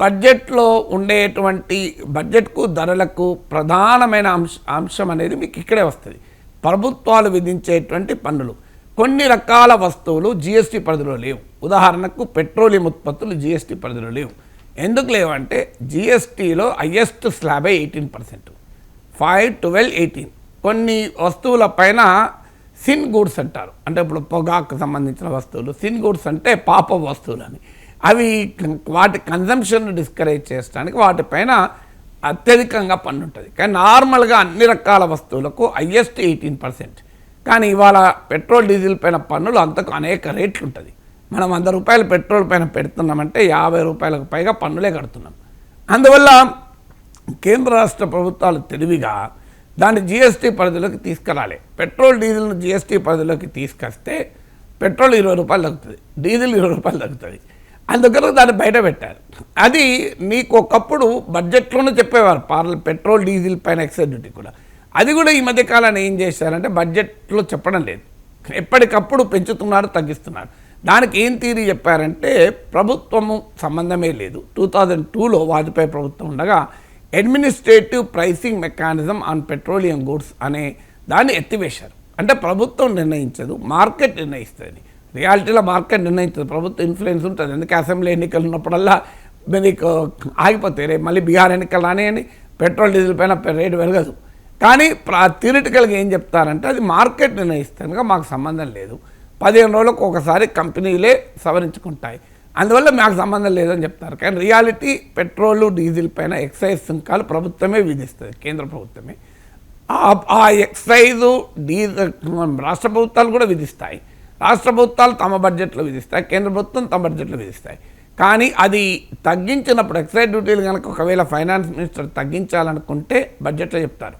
బడ్జెట్లో ఉండేటువంటి బడ్జెట్కు ధరలకు ప్రధానమైన అంశం అనేది మీకు ఇక్కడే వస్తుంది. ప్రభుత్వాలు విధించేటువంటి పన్నులు. కొన్ని రకాల వస్తువులు జిఎస్టీ పరిధిలో లేవు. ఉదాహరణకు పెట్రోలియం ఉత్పత్తులు జిఎస్టీ పరిధిలో లేవు. ఎందుకు లేవంటే జిఎస్టీలో హైయెస్ట్ స్లాబే 18%, 5, 12, 18. కొన్ని వస్తువుల పైన సిన్ గూడ్స్ అంటారు. అంటే ఇప్పుడు పొగాకు సంబంధించిన వస్తువులు సిన్ గూడ్స్ అంటే పాప వస్తువులు అని. అవి వాటి కన్జంప్షన్ డిస్కరేజ్ చేయడానికి వాటిపైన అత్యధికంగా పన్ను ఉంటుంది. కానీ నార్మల్గా అన్ని రకాల వస్తువులకు హైయెస్ట్ 18%. కానీ ఇవాళ పెట్రోల్ డీజిల్ పైన పన్నులు అంతకు అనేక రేట్లు ఉంటుంది. మనం 100 రూపాయలు పెట్రోల్ పైన పెడుతున్నామంటే 50 రూపాయలకు పైగా పన్నులే కడుతున్నాం. అందువల్ల కేంద్ర రాష్ట్ర ప్రభుత్వాలు తెలివిగా దాన్ని జిఎస్టీ పరిధిలోకి తీసుకురాలి. పెట్రోల్ డీజిల్ను జిఎస్టీ పరిధిలోకి తీసుకొస్తే పెట్రోల్ 20 రూపాయలు తగ్గుతుంది, డీజిల్ 20 రూపాయలు తగ్గుతుంది. అందుకని దాన్ని బయట పెట్టారు. అది నీకు ఒకప్పుడు బడ్జెట్లోనే చెప్పేవారు పెట్రోల్ డీజిల్ పైన ఎక్సైజ్ డ్యూటీ కూడా. అది కూడా ఈ మధ్య కాలాన్ని ఏం చేశారంటే బడ్జెట్లో చెప్పడం లేదు, ఎప్పటికప్పుడు పెంచుతున్నారు, తగ్గిస్తున్నారు. దానికి ఏం థియరీ చెప్పారంటే ప్రభుత్వము సంబంధమే లేదు. 2002లో వాజ్పేయి ప్రభుత్వం ఉండగా administrative pricing mechanism on petroleum goods అనే దాన్ని ఎత్తివేశారు. అంటే ప్రభుత్వం నిర్ణయించదు, మార్కెట్ నిర్ణయిస్తుంది. రియాలిటీలో మార్కెట్ నిర్ణయించదు, ప్రభుత్వం ఇన్ఫ్లుయెన్స్ ఉంటుంది. ఎందుకంటే అసెంబ్లీ ఎన్నికలు ఉన్నప్పుడల్లా మీకు ఆగిపోతాయి. రేపు మళ్ళీ బీహార్ ఎన్నికలు రానియని పెట్రోల్ డీజిల్ పైన రేటు పెరగదు. కానీ థియరిటికల్గా ఏం చెప్తారంటే అది మార్కెట్ నిర్ణయిస్తుంది కనుక మాకు సంబంధం లేదు, 15 రోజులకు ఒకసారి కంపెనీలే సవరించుకుంటాయి, అందువల్ల మాకు సంబంధం లేదని చెప్తారు. కానీ రియాలిటీ పెట్రోలు డీజిల్ పైన ఎక్సైజ్ సుంకాలు ప్రభుత్వమే విధిస్తుంది, కేంద్ర ప్రభుత్వమే. ఆ ఎక్సైజు డీజిల్ రాష్ట్ర ప్రభుత్వాలు కూడా విధిస్తాయి. రాష్ట్ర ప్రభుత్వాలు తమ బడ్జెట్లో విధిస్తాయి, కేంద్ర ప్రభుత్వం తమ బడ్జెట్లో విధిస్తాయి. కానీ అది తగ్గించినప్పుడు ఎక్సైజ్ డ్యూటీలు కనుక ఒకవేళ ఫైనాన్స్ మినిస్టర్ తగ్గించాలనుకుంటే బడ్జెట్లో చెప్తారు,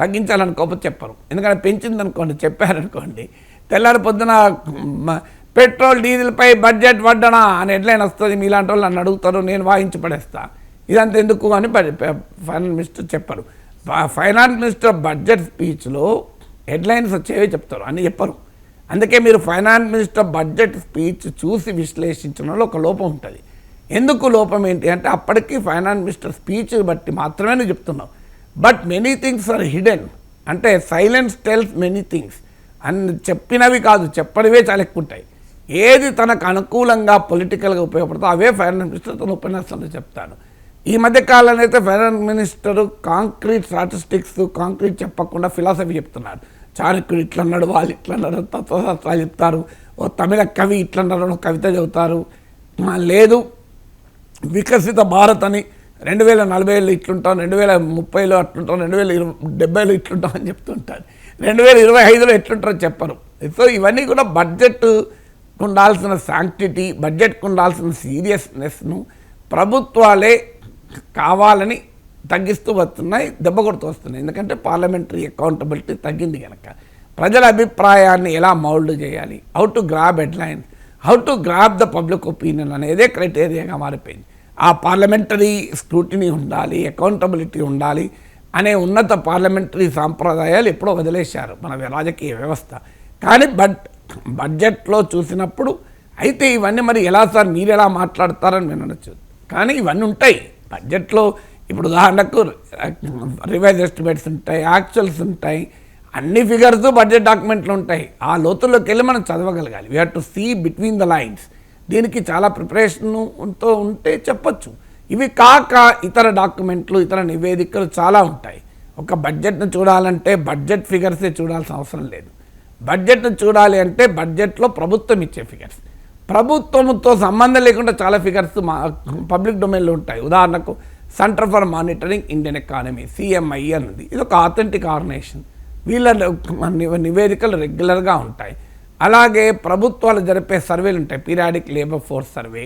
తగ్గించాలనుకోకపోతే చెప్పరు. ఎందుకంటే పెంచిందనుకోండి, చెప్పారనుకోండి, తెల్లారి పొద్దున పెట్రోల్ డీజిల్పై బడ్జెట్ వడ్డనా అని హెడ్లైన్ వస్తుంది, మీలాంటి వాళ్ళు నన్ను అడుగుతారు, నేను వాయించి పడేస్తా, ఇదంతా ఎందుకు అని ఫైనాన్స్ మినిస్టర్ చెప్పరు. ఫైనాన్స్ మినిస్టర్ బడ్జెట్ స్పీచ్లో హెడ్లైన్స్ వచ్చేవే చెప్తారు, అని చెప్పరు. అందుకే మీరు ఫైనాన్స్ మినిస్టర్ బడ్జెట్ స్పీచ్ చూసి విశ్లేషించడంలో ఒక లోపం ఉంటుంది. ఎందుకు లోపం ఏంటి అంటే అప్పటికి ఫైనాన్స్ మినిస్టర్ స్పీచ్ బట్టి మాత్రమే నువ్వు చెప్తున్నావు. But many things are hidden, అంటే సైలెన్స్ టెల్స్ మెనీ థింగ్స్ అని చెప్పినవి కాదు, చెప్పనివే చాలా ఎక్కువ ఉంటాయి. ఏది తనకు అనుకూలంగా పొలిటికల్గా ఉపయోగపడుతుందో అవే ఫైనాన్స్ మినిస్టర్ తన ఉపన్యాసంలో చెప్తాను. ఈ మధ్య కాలంలో అయితే finance minister concrete statistics concrete చెప్పకుండా ఫిలాసఫీ చెప్తున్నారు. చాణక్యుడు ఇట్లన్నాడు, వాళ్ళు ఇట్లన్నారు, తత్వశాస్త్రాలు చెప్తారు, ఓ తమిళ కవి ఇట్లన్నారు, కవిత చెబుతారు. లేదు వికసిత భారత్ అని 2040 ఇట్లుంటాం, 2030లో అట్లుంటాం, 2070లో ఇట్లుంటాం అని చెప్తుంటారు, 2025లో ఎట్లుంటారో చెప్పరు. సో ఇవన్నీ కూడా బడ్జెట్ ఉండాల్సిన శాంక్టిటీ, బడ్జెట్కు ఉండాల్సిన సీరియస్నెస్ను ప్రభుత్వాలే కావాలని తగ్గిస్తూ వస్తున్నాయి, దెబ్బ కొడుతూ వస్తున్నాయి. ఎందుకంటే పార్లమెంటరీ అకౌంటబిలిటీ తగ్గింది కనుక. ప్రజల అభిప్రాయాన్ని ఎలా మౌల్డ్ చేయాలి, how to grab headlines, how to grab the public opinion అనేదే క్రైటీరియాగా మారిపోయింది. ఆ పార్లమెంటరీ స్క్రూటినీ ఉండాలి, అకౌంటబిలిటీ ఉండాలి అనే ఉన్నత పార్లమెంటరీ సాంప్రదాయాలు ఎప్పుడో వదిలేశారు మన రాజకీయ వ్యవస్థ. కానీ బడ్జెట్లో చూసినప్పుడు అయితే ఇవన్నీ మరి ఎలా సార్ మీరు ఎలా మాట్లాడతారని నేను అనొచ్చు. కానీ ఇవన్నీ ఉంటాయి బడ్జెట్లో. ఇప్పుడు ఉదాహరణకు రివైజ్ ఎస్టిమేట్స్ ఉంటాయి, యాక్చువల్స్ ఉంటాయి, అన్ని ఫిగర్స్ బడ్జెట్ డాక్యుమెంట్లు ఉంటాయి. ఆ లోతుల్లోకి వెళ్ళి మనం చదవగలగాలి. We have to see between the lines. దీనికి చాలా ప్రిపరేషన్తో ఉంటే చెప్పచ్చు. ఇవి కాక ఇతర డాక్యుమెంట్లు, ఇతర నివేదికలు చాలా ఉంటాయి. ఒక బడ్జెట్ను చూడాలంటే బడ్జెట్ ఫిగర్సే చూడాల్సిన అవసరం లేదు. బడ్జెట్ను చూడాలి అంటే బడ్జెట్లో ప్రభుత్వం ఇచ్చే ఫిగర్స్, ప్రభుత్వంతో సంబంధం లేకుండా చాలా ఫిగర్స్ పబ్లిక్ డొమైన్లో ఉంటాయి. ఉదాహరణకు centre for Monitoring Indian economy, CMI అన్నది, ఇది ఒక ఆథెంటిక్ ఆర్గనైజేషన్. వీళ్ళ నివేదికలు రెగ్యులర్గా ఉంటాయి. అలాగే ప్రభుత్వాలు జరిపే సర్వేలు ఉంటాయి, periodic labour force survey,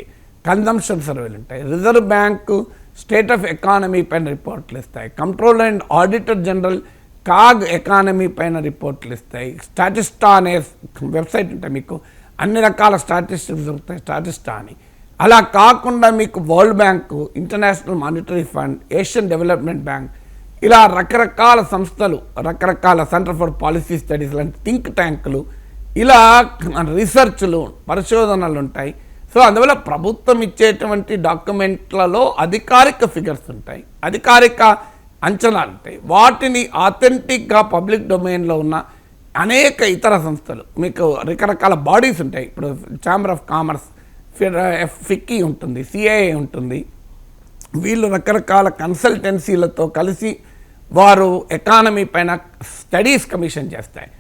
consumption సర్వేలు ఉంటాయి. Reserve bank state of economy పైన రిపోర్ట్లు ఇస్తాయి. Controller and Auditor general CAG economy పైన రిపోర్ట్లు ఇస్తాయి. స్టాటిస్టా అనే వెబ్సైట్ ఉంటాయి, మీకు అన్ని రకాల స్టాటిస్టిక్స్ దొరుకుతాయి, స్టాటిస్టా అని. అలా కాకుండా మీకు world bank, international monetary fund, Asian development bank, ఇలా రకరకాల సంస్థలు, రకరకాల సెంటర్ ఫర్ పాలసీ స్టడీస్ లాంటి థింక్ ట్యాంకులు, ఇలా రీసెర్చ్లు, పరిశోధనలు ఉంటాయి. సో అందువల్ల ప్రభుత్వం ఇచ్చేటువంటి డాక్యుమెంట్లలో అధికారిక ఫిగర్స్ ఉంటాయి, అధికారిక అంచనాలు ఉంటాయి. వాటిని ఆథెంటిక్గా పబ్లిక్ డొమైన్లో ఉన్న అనేక ఇతర సంస్థలు, మీకు రకరకాల బాడీస్ ఉంటాయి. ఇప్పుడు ఛాంబర్ ఆఫ్ కామర్స్, ఫిక్కీ ఉంటుంది, సిఐఏ ఉంటుంది. వీళ్ళు రకరకాల కన్సల్టెన్సీలతో కలిసి వారు ఎకానమీ పైన స్టడీస్ కమిషన్ చేస్తాయి.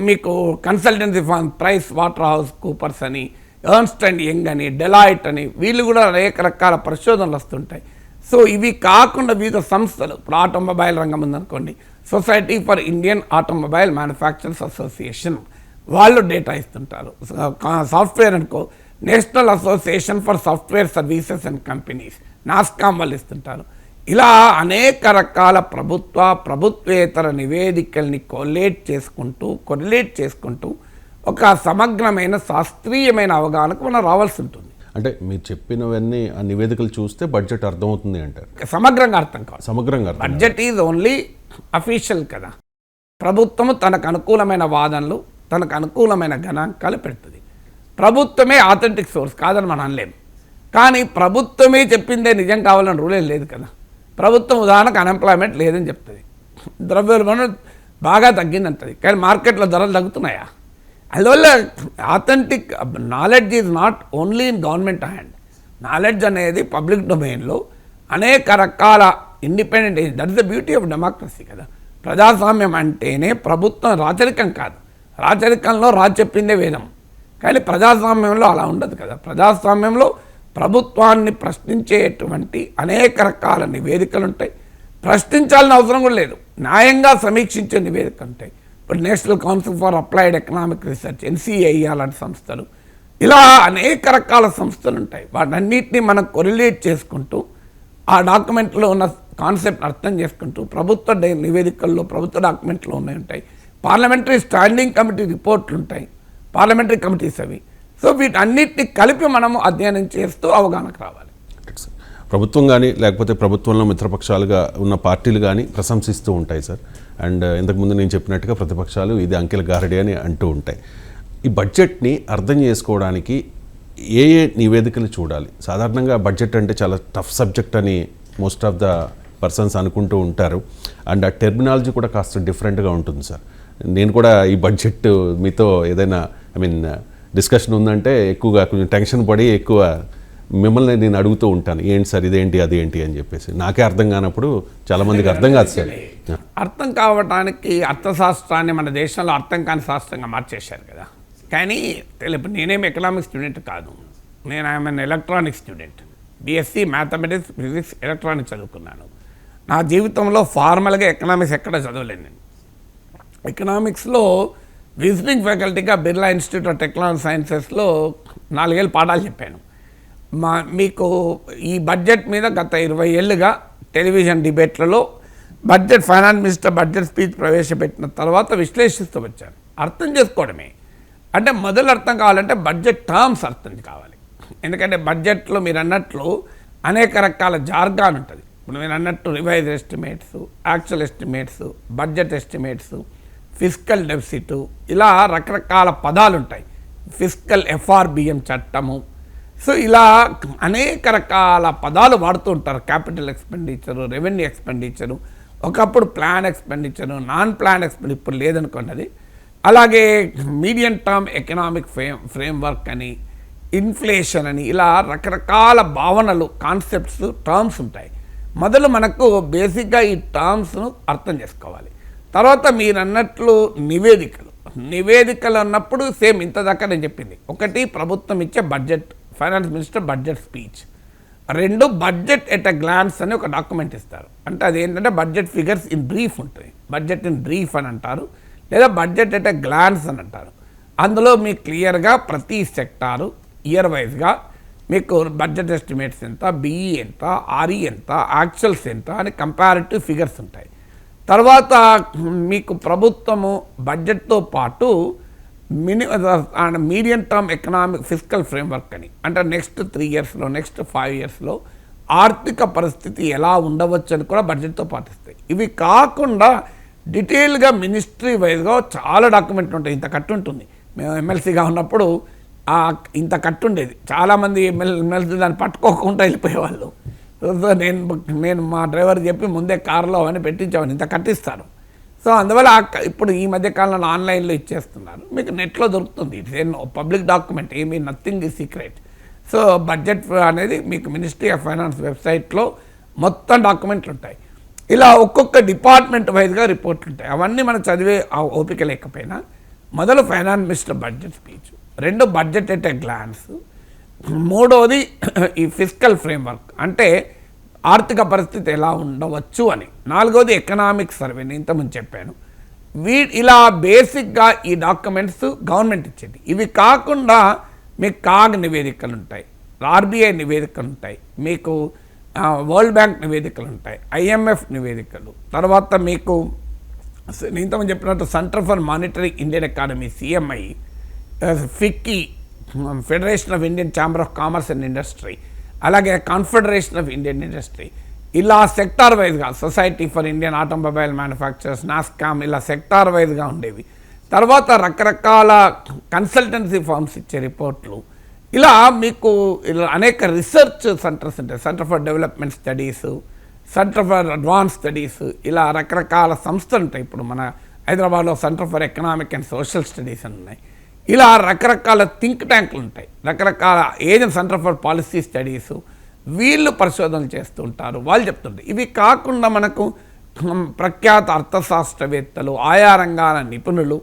మీకు consultancy firm Price Waterhouse Coopers అని, ఎర్న్స్ట్ అండ్ యంగ్ అని, డెలాయిట్ అని, వీళ్ళు కూడా అనేక రకాల పరిశోధనలు వస్తుంటాయి. సో ఇవి కాకుండా వివిధ సంస్థలు, ఇప్పుడు ఆటోమొబైల్ రంగం ఉందనుకోండి, society for Indian automobile manufacturers association, వాళ్ళు డేటా ఇస్తుంటారు. సాఫ్ట్వేర్ అనుకో, national association for software services and companies, NASSCOM వాళ్ళు ఇస్తుంటారు. ఇలా అనేక రకాల ప్రభుత్వేతర నివేదికల్ని కొరిలేట్ చేసుకుంటూ ఒక సమగ్రమైన శాస్త్రీయమైన అవగాహనకు మనం రావాల్సి ఉంటుంది.
అంటే మీరు చెప్పినవన్నీ ఆ నివేదికలు చూస్తే బడ్జెట్ అర్థమవుతుంది అంటారు.
సమగ్రంగా అర్థం కాదు.
సమగ్రంగా అర్థం
బడ్జెట్ ఈజ్ ఓన్లీ అఫీషియల్ కదా. ప్రభుత్వము తనకు అనుకూలమైన వాదనలు, తనకు అనుకూలమైన గణాంకాలు పెడుతుంది. ప్రభుత్వమే ఆథెంటిక్ సోర్స్ కాదని మనం అనలేము. కానీ ప్రభుత్వమే చెప్పిందే నిజం కావాలని రూల్ ఏం లేదు కదా. ప్రభుత్వం ఉదాహరణకు అన్ఎంప్లాయ్మెంట్ లేదని చెప్తుంది, ద్రవ్యోల్బణం బాగా తగ్గిందంటుంది, కానీ మార్కెట్లో ధరలు తగ్గుతున్నాయా? అందువల్ల authentic knowledge is not only in government hand. Knowledge అనేది పబ్లిక్ డొమైన్లో అనేక రకాల independent, that is the beauty of democracy కదా. ప్రజాస్వామ్యం అంటేనే ప్రభుత్వం రాచరికం కాదు. రాచరికంలో రాజు చెప్పిందే వేదం, కానీ ప్రజాస్వామ్యంలో అలా ఉండదు కదా. ప్రజాస్వామ్యంలో ప్రభుత్వాన్ని ప్రశ్నించేటువంటి అనేక రకాల నివేదికలు ఉంటాయి. ప్రశ్నించాలని అవసరం కూడా లేదు, న్యాయంగా సమీక్షించే నివేదికలు ఉంటాయి. ఇప్పుడు national council for applied economic research, NCIE లాంటి సంస్థలు, ఇలా అనేక రకాల సంస్థలు ఉంటాయి. వాటన్నిటిని మనం కొరిలేట్ చేసుకుంటూ ఆ డాక్యుమెంట్లో ఉన్న కాన్సెప్ట్ అర్థం చేసుకుంటూ ప్రభుత్వ నివేదికల్లో, ప్రభుత్వ డాక్యుమెంట్లో ఉంటాయి. పార్లమెంటరీ స్టాండింగ్ కమిటీ రిపోర్ట్లు ఉంటాయి, పార్లమెంటరీ కమిటీస్ అవి. సో వీటన్నిటిని కలిపి మనము అధ్యయనం చేస్తూ అవగాహనకు రావాలి.
ప్రభుత్వం కానీ లేకపోతే ప్రభుత్వంలో మిత్రపక్షాలుగా ఉన్న పార్టీలు కానీ ప్రశంసిస్తూ ఉంటాయి సార్. అండ్ ఇంతకుముందు నేను చెప్పినట్టుగా ప్రతిపక్షాలు ఇది అంకెల గారడి అని అంటూ ఉంటాయి. ఈ బడ్జెట్ని అర్థం చేసుకోవడానికి ఏ నివేదికలు చూడాలి? సాధారణంగా బడ్జెట్ అంటే చాలా టఫ్ సబ్జెక్ట్ అని మోస్ట్ ఆఫ్ ద పర్సన్స్ అనుకుంటూ ఉంటారు. అండ్ ఆ టెర్మినాలజీ కూడా కాస్త డిఫరెంట్గా ఉంటుంది సార్. నేను కూడా ఈ బడ్జెట్ మీతో ఏదైనా డిస్కషన్ ఉందంటే ఎక్కువగా కొంచెం టెన్షన్ పడి ఎక్కువ మిమ్మల్ని నేను అడుగుతూ ఉంటాను, ఏంటి సార్ ఇదేంటి అదేంటి అని చెప్పేసి. నాకే అర్థం కానప్పుడు చాలామందికి అర్థం కాదు సార్.
అర్థం కావడానికి అర్థశాస్త్రాన్ని మన దేశంలో అర్థం కాని శాస్త్రంగా మార్చేశారు కదా. కానీ ఇప్పుడు నేనేం ఎకనామిక్స్ స్టూడెంట్ కాదు, నేను I'm electronics student. BSc mathematics, physics, electronics చదువుకున్నాను. నా జీవితంలో ఫార్మల్గా ఎకనామిక్స్ ఎక్కడ చదవలేను నేను. ఎకనామిక్స్లో విజిటింగ్ ఫ్యాకల్టీగా బిర్లా ఇన్స్టిట్యూట్ ఆఫ్ టెక్నాలజీ సైన్సెస్లో 4 ఏళ్ళు పాఠాలు చెప్పాను. మీకు ఈ బడ్జెట్ మీద గత 20 ఏళ్ళుగా టెలివిజన్ డిబేట్లలో budget, finance minister budget speech ప్రవేశపెట్టిన తర్వాత విశ్లేషిస్తూ వచ్చాను. అర్థం చేసుకోవడమే అంటే, మొదలు అర్థం కావాలంటే బడ్జెట్ టర్మ్స్ అర్థం కావాలి. ఎందుకంటే బడ్జెట్లో మీరు అన్నట్లు అనేక రకాల జార్గాన్ ఉంటుంది. ఇప్పుడు మీరు అన్నట్టు revise estimates, actual estimates, budget estimates, fiscal deficit, ఇలా రకరకాల పదాలు ఉంటాయి. ఫిస్కల్ FRBM చట్టము. సో ఇలా అనేక రకాల పదాలు వాడుతూ ఉంటారు. క్యాపిటల్ ఎక్స్పెండిచరు, రెవెన్యూ ఎక్స్పెండిచరు, ఒకప్పుడు plan expenditure, non plan expenditure, ఇప్పుడు లేదనుకున్నది. అలాగే మీడియం టర్మ్ ఎకనామిక్ ఫ్రేమ్వర్క్ అని, ఇన్ఫ్లేషన్ అని, ఇలా రకరకాల భావనలు, కాన్సెప్ట్స్, టర్మ్స్ ఉంటాయి. మొదలు మనకు బేసిక్గా ఈ టర్మ్స్ను అర్థం చేసుకోవాలి. తర్వాత మీరు అన్నట్లు నివేదికలు అన్నప్పుడు సేమ్ ఇంతదాకా నేను చెప్పింది. ఒకటి, ప్రభుత్వం ఇచ్చే budget, finance minister budget speech. 2, budget at a glance అని ఒక డాక్యుమెంట్ ఇస్తారు. అంటే అది ఏంటంటే బడ్జెట్ ఫిగర్స్ ఇన్ బ్రీఫ్ ఉంటుంది. బడ్జెట్ ఇన్ బ్రీఫ్ అని అంటారు, లేదా బడ్జెట్ ఎట్ ఎ గ్లాన్స్ అని అంటారు. అందులో మీకు క్లియర్గా ప్రతి సెక్టారు ఇయర్ వైజ్గా మీకు బడ్జెట్ ఎస్టిమేట్స్ ఎంత, BE ఎంత, RE ఎంత, యాక్చువల్స్ ఎంత అని కంపారిటివ్ ఫిగర్స్ ఉంటాయి. తర్వాత మీకు ప్రభుత్వము బడ్జెట్తో పాటు medium term economic fiscal framework అని, అంటే నెక్స్ట్ 3 ఇయర్స్లో, నెక్స్ట్ 5 ఇయర్స్లో ఆర్థిక పరిస్థితి ఎలా ఉండవచ్చు అని కూడా బడ్జెట్తో పాటిస్తాయి. ఇవి కాకుండా డీటెయిల్గా మినిస్ట్రీ వైజ్గా చాలా డాక్యుమెంట్లు ఉంటాయి. ఇంత కట్టు ఉంటుంది. మేము ఎమ్మెల్సీగా ఉన్నప్పుడు ఇంత కట్టు ఉండేది. చాలామంది ఎమ్మెల్సీ దాన్ని పట్టుకోకుండా వెళ్ళిపోయేవాళ్ళు. నేను మా డ్రైవర్ చెప్పి ముందే కారులో అవన్నీ పెట్టించామని, ఇంత కట్టిస్తారు. సో అందువల్ల ఇప్పుడు ఈ మధ్యకాలంలో ఆన్లైన్లో ఇచ్చేస్తున్నారు, మీకు నెట్లో దొరుకుతుంది. ఇట్స్ ఏ పబ్లిక్ డాక్యుమెంట్, ఏమీ nothing is secret. So budget అనేది మీకు మినిస్ట్రీ ఆఫ్ ఫైనాన్స్ వెబ్సైట్లో మొత్తం డాక్యుమెంట్లు ఉంటాయి. ఇలా ఒక్కొక్క డిపార్ట్మెంట్ వైజ్గా రిపోర్ట్లు ఉంటాయి. అవన్నీ మనం చదివే ఓపిక లేకపోయినా, మొదలు finance minister budget speech, 2 budget at a glance, 3వది ఈ ఫిస్కల్ ఫ్రేమ్వర్క్ అంటే ఆర్థిక పరిస్థితి ఎలా ఉండవచ్చు అని, 4వది ఎకనామిక్ సర్వే, నేను ఇంతకుముందు చెప్పాను. ఇలా బేసిక్గా ఈ డాక్యుమెంట్స్ గవర్నమెంట్ ఇచ్చేది. ఇవి కాకుండా మీకు కాగ్ నివేదికలు ఉంటాయి, RBI నివేదికలు ఉంటాయి, మీకు వరల్డ్ బ్యాంక్ నివేదికలు ఉంటాయి, ఐఎంఎఫ్ నివేదికలు, తర్వాత మీకు నేను ఇంతకుముందు చెప్పినట్టు centre for Monitoring Indian economy CMI, FICCI federation of Indian chamber of commerce and industry, అలాగే కాన్ఫెడరేషన్ ఆఫ్ ఇండియన్ ఇండస్ట్రీ, ఇలా సెక్టార్ వైజ్గా society for Indian automobile manufacturers, NASSCOM, ఇలా సెక్టార్ వైజ్గా ఉండేవి. తర్వాత రకరకాల కన్సల్టెన్సీ ఫర్మ్స్ ఇచ్చే రిపోర్ట్లు, ఇలా మీకు ఇలా అనేక రీసెర్చ్ సెంటర్స్ ఉంటాయి, centre for development studies, centre for advance studies, ఇలా రకరకాల సంస్థలు ఉంటాయి. ఇప్పుడు మన హైదరాబాద్లో centre for economic and social studies అని ఉన్నాయి. ఇలా రకరకాల థింక్ ట్యాంకులు ఉంటాయి, రకరకాల agent centre for policy studies, వీళ్ళు పరిశోధనలు చేస్తూ ఉంటారు, వాళ్ళు చెప్తుంటారు. ఇవి కాకుండా మనకు ప్రఖ్యాత అర్థశాస్త్రవేత్తలు, ఆయా రంగాల నిపుణులు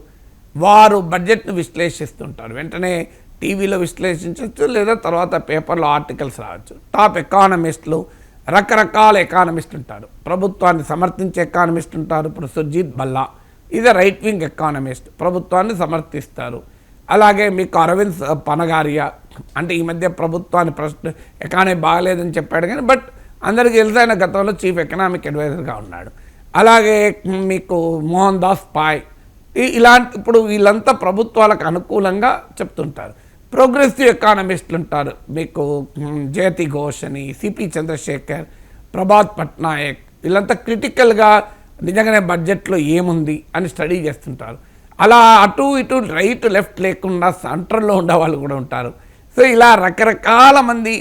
వారు బడ్జెట్ను విశ్లేషిస్తుంటారు. వెంటనే టీవీలో విశ్లేషించవచ్చు, లేదా తర్వాత పేపర్లో ఆర్టికల్స్ రావచ్చు. టాప్ ఎకానమిస్టులు, రకరకాల ఎకానమిస్ట్ ఉంటారు. ప్రభుత్వాన్ని సమర్థించే ఎకానమిస్ట్ ఉంటారు. ఇప్పుడు సుర్జిత్ భల్లా ఇది రైట్ వింగ్ ఎకానమిస్ట్, ప్రభుత్వాన్ని సమర్థిస్తారు. అలాగే మీకు అరవింద్ పనగారియా, అంటే ఈ మధ్య ప్రభుత్వాన్ని ఎకానమీ బాగలేదని చెప్పాడు కానీ బట్ అందరికీ తెలిసిన గతంలో చీఫ్ ఎకనామిక్ అడ్వైజర్గా ఉన్నాడు. అలాగే మీకు మోహన్ దాస్ పాయ్, ఇలాంటి ఇప్పుడు వీళ్ళంతా ప్రభుత్వాలకు అనుకూలంగా చెప్తుంటారు. ప్రోగ్రెసివ్ ఎకానమిస్టులు ఉంటారు, మీకు జయతి ఘోష్ అని, సిపి చంద్రశేఖర్, ప్రభాత్ పట్నాయక్, వీళ్ళంతా క్రిటికల్గా నిజంగానే బడ్జెట్లో ఏముంది అని స్టడీ చేస్తుంటారు. అలా అటు ఇటు రైట్ లెఫ్ట్ లేకుండా సెంటర్లో ఉండే వాళ్ళు కూడా ఉంటారు. సో ఇలా రకరకాల మంది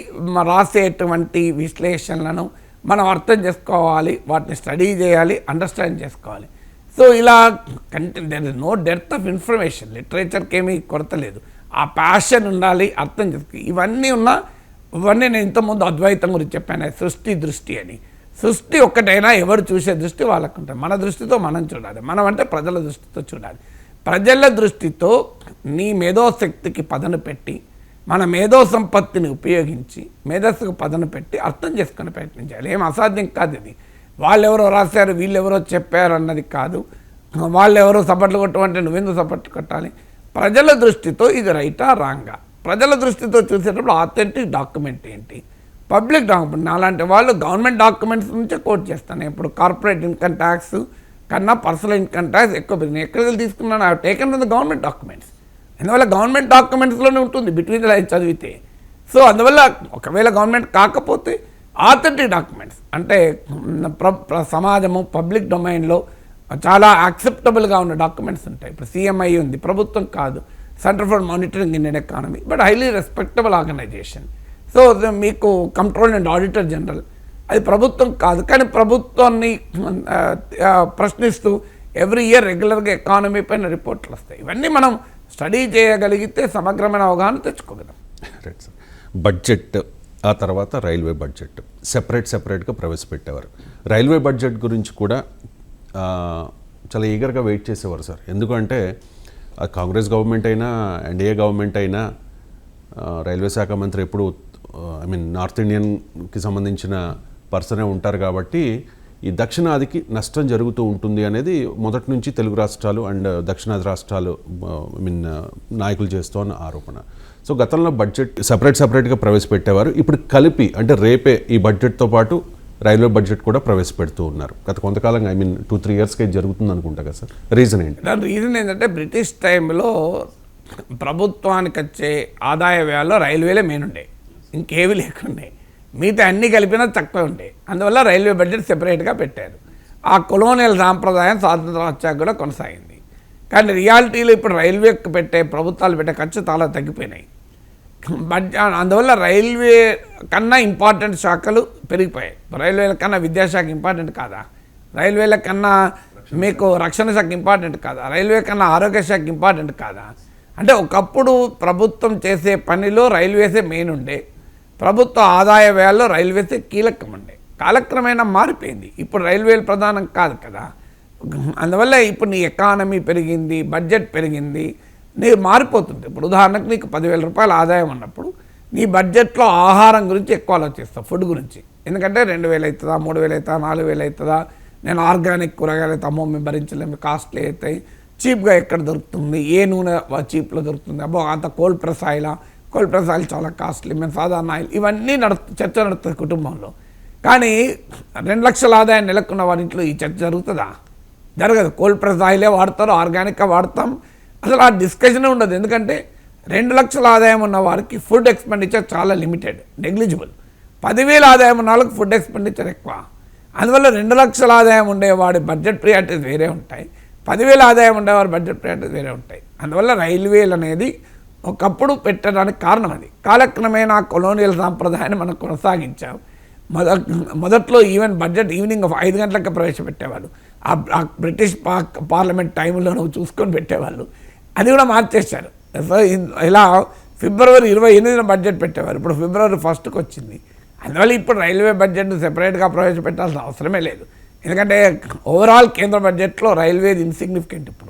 రాసేటువంటి విశ్లేషణలను మనం అర్థం చేసుకోవాలి, వాటిని స్టడీ చేయాలి, అండర్స్టాండ్ చేసుకోవాలి. సో ఇలా there is no depth of information, లిటరేచర్కి ఏమీ కొరత లేదు, ఆ ప్యాషన్ ఉండాలి, అర్థం చేసుకో. ఇవన్నీ నేను ఇంతకుముందు అద్వైతం గురించి చెప్పాను, సృష్టి దృష్టి అని. సృష్టి ఒక్కటైనా ఎవరు చూసే దృష్టి వాళ్ళకు ఉంటుంది. మన దృష్టితో మనం చూడాలి, మనం అంటే ప్రజల దృష్టితో చూడాలి. ప్రజల దృష్టితో నీ మేధోశక్తికి పదను పెట్టి, మన మేధో సంపత్తిని ఉపయోగించి మేధస్సుకు పదను పెట్టి అర్థం చేసుకుని ప్రయత్నించాలి. ఏం అసాధ్యం కాదు ఇది. వాళ్ళెవరో రాశారు, వీళ్ళెవరో చెప్పారు అన్నది కాదు. వాళ్ళెవరో సపోర్ట్లు కొట్టమంటే నువ్వెందుకు సపోర్ట్లు కొట్టాలి? ప్రజల దృష్టితో ఇది రైటా రాంగా, ప్రజల దృష్టితో చూసేటప్పుడు ఆథెంటిక్ డాక్యుమెంట్ ఏంటి, పబ్లిక్ డాక్యుమెంట్. అలాంటి వాళ్ళు గవర్నమెంట్ డాక్యుమెంట్స్ నుంచే కోట్ చేస్తాను. ఇప్పుడు కార్పొరేట్ ఇన్కమ్ ట్యాక్స్ కన్నా పర్సనల్ ఇన్కమ్ ట్యాక్స్ ఎక్కువ. నేను ఎక్కడికి తీసుకున్నాను, I taken from the government documents. అందువల్ల గవర్నమెంట్ డాక్యుమెంట్స్లోనే ఉంటుంది బిట్వీన్ ద లైన్స్ చదివితే. సో అందువల్ల ఒకవేళ గవర్నమెంట్ కాకపోతే ఆథెంటిక్ డాక్యుమెంట్స్ అంటే సమాజము పబ్లిక్ డొమైన్లో చాలా యాక్సెప్టబుల్గా ఉన్న డాక్యుమెంట్స్ ఉంటాయి. ఇప్పుడు సిఎంఐ ఉంది, ప్రభుత్వం కాదు, Centre for Monitoring Indian Economy, but highly respectable organisation. So మీకు కంట్రోల్ అండ్ ఆడిటర్ జనరల్, అది ప్రభుత్వం కాదు కానీ ప్రభుత్వాన్ని ప్రశ్నిస్తూ ఎవ్రీ ఇయర్ రెగ్యులర్గా ఎకానమీ పైన రిపోర్ట్లు వస్తాయి. ఇవన్నీ మనం స్టడీ చేయగలిగితే సమగ్రమైన అవగాహన తెచ్చుకోగలం.
Right sir. బడ్జెట్, ఆ తర్వాత రైల్వే బడ్జెట్ సెపరేట్గా ప్రవేశపెట్టేవారు. రైల్వే బడ్జెట్ గురించి కూడా చాలా ఈగర్గా వెయిట్ చేసేవారు సార్. ఎందుకంటే కాంగ్రెస్ గవర్నమెంట్ అయినా ఎన్డీఏ గవర్నమెంట్ అయినా రైల్వే శాఖ మంత్రి ఎప్పుడు నార్త్ ఇండియన్కి సంబంధించిన పర్సనే ఉంటారు కాబట్టి ఈ దక్షిణాదికి నష్టం జరుగుతూ ఉంటుంది అనేది మొదటి నుంచి తెలుగు రాష్ట్రాలు అండ్ దక్షిణాది రాష్ట్రాలు నాయకులు చేస్తున్న ఆరోపణ. సో గతంలో బడ్జెట్ సెపరేట్గా ప్రవేశపెట్టేవారు. ఇప్పుడు కలిపి అంటే రేపే ఈ బడ్జెట్తో పాటు రైల్వే బడ్జెట్ కూడా ప్రవేశపెడుతూ ఉన్నారు. గత కొంతకాలంగా 2-3 ఇయర్స్కి జరుగుతుంది అనుకుంటా కదా సార్. రీజన్ ఏంటి?
దాని రీజన్ ఏంటంటే బ్రిటిష్ టైంలో ప్రభుత్వానికి వచ్చే ఆదాయ వ్యయాల్లో రైల్వేలే మెయిన్ ఉండే, ఇంకేవి లేకుండే, మిగతా అన్నీ కలిపినా తక్కువ ఉండే. అందువల్ల రైల్వే బడ్జెట్ సెపరేట్గా పెట్టారు. ఆ కొలోనియల్ సాంప్రదాయం స్వాతంత్రం వచ్చాక కూడా కొనసాగింది. కానీ రియాలిటీలో ఇప్పుడు రైల్వేకి ప్రభుత్వాలు పెట్టే ఖర్చు చాలా తగ్గిపోయినాయి. అందువల్ల రైల్వే కన్నా ఇంపార్టెంట్ శాఖలు పెరిగిపోయాయి. రైల్వేల కన్నా విద్యాశాఖ ఇంపార్టెంట్ కాదా? రైల్వేల కన్నా మీకు రక్షణ శాఖ ఇంపార్టెంట్ కాదా? రైల్వే కన్నా ఆరోగ్య శాఖ ఇంపార్టెంట్ కాదా? అంటే ఒకప్పుడు ప్రభుత్వం చేసే పనిలో రైల్వేసే మెయిన్ ఉండే, ప్రభుత్వ ఆదాయ వ్యయాల్లో రైల్వేసే కీలకం ఉండే. కాలక్రమేణా మారిపోయింది, ఇప్పుడు రైల్వేలు ప్రధానం కాదు కదా. అందువల్ల ఇప్పుడు నీ ఎకానమీ పెరిగింది, బడ్జెట్ పెరిగింది, నీకు మారిపోతుంది. ఇప్పుడు ఉదాహరణకు నీకు 10,000 రూపాయల ఆదాయం ఉన్నప్పుడు నీ బడ్జెట్లో ఆహారం గురించి ఎక్కువ ఆలోచిస్తావు, ఫుడ్ గురించి. ఎందుకంటే 2,000 అవుతుందా, 3,000 అవుతుందా, 4,000 అవుతుందా, నేను ఆర్గానిక్ కూరగాయలు అయితే అమ్మో మేము భరించలేము, కాస్ట్లీ అవుతాయి, చీప్గా ఎక్కడ దొరుకుతుంది, ఏ నూనె చీప్లో దొరుకుతుంది, అబ్బో అంత కోల్డ్ ప్రెస్ ఆయిల్ చాలా కాస్ట్లీ, మేము సాధారణ ఆయిల్, ఇవన్నీ చర్చ నడుస్తుంది కుటుంబంలో. కానీ 2 లక్షల ఆదాయం నెలకొన్న వారి ఇంట్లో ఈ చర్చ జరుగుతుందా? జరగదు. కోల్డ్ ప్రెస్ ఆయిలే వాడతారు, ఆర్గానిక్గా వాడతాం, అసలు ఆ డిస్కషనే ఉండదు. ఎందుకంటే 2 లక్షల ఆదాయం ఉన్న వారికి ఫుడ్ ఎక్స్పెండిచర్ చాలా లిమిటెడ్, నెగ్లిజిబుల్. 10,000 ఆదాయం ఉన్న వాళ్ళకి ఫుడ్ ఎక్స్పెండిచర్ ఎక్కువ. అందువల్ల 2 లక్షల ఆదాయం ఉండేవాడి బడ్జెట్ ప్రియారిటీస్ వేరే ఉంటాయి, 10,000 ఆదాయం ఉండేవారి బడ్జెట్ ప్రియారిటీస్ వేరే ఉంటాయి. అందువల్ల రైల్వేలు అనేది ఒకప్పుడు పెట్టడానికి కారణం అది. కాలక్రమేణా కొలోనియల్ సాంప్రదాయాన్ని మనం కొనసాగించాం. మొదట్లో ఈవెన్ బడ్జెట్ ఈవినింగ్ 5 గంటలకు ప్రవేశపెట్టేవాళ్ళు. ఆ బ్రిటిష్ పార్లమెంట్ టైంలో నువ్వు చూసుకొని పెట్టేవాళ్ళు. అది కూడా మార్చేశారు. సో ఇలా ఫిబ్రవరి 28న బడ్జెట్ పెట్టేవారు, ఇప్పుడు ఫిబ్రవరి 1కి వచ్చింది. అందువల్ల ఇప్పుడు రైల్వే బడ్జెట్ను సెపరేట్గా ప్రవేశపెట్టాల్సిన అవసరమే లేదు. ఎందుకంటే ఓవరాల్ కేంద్ర బడ్జెట్లో రైల్వే ఇన్సిగ్నిఫికెంట్ ఇప్పుడు.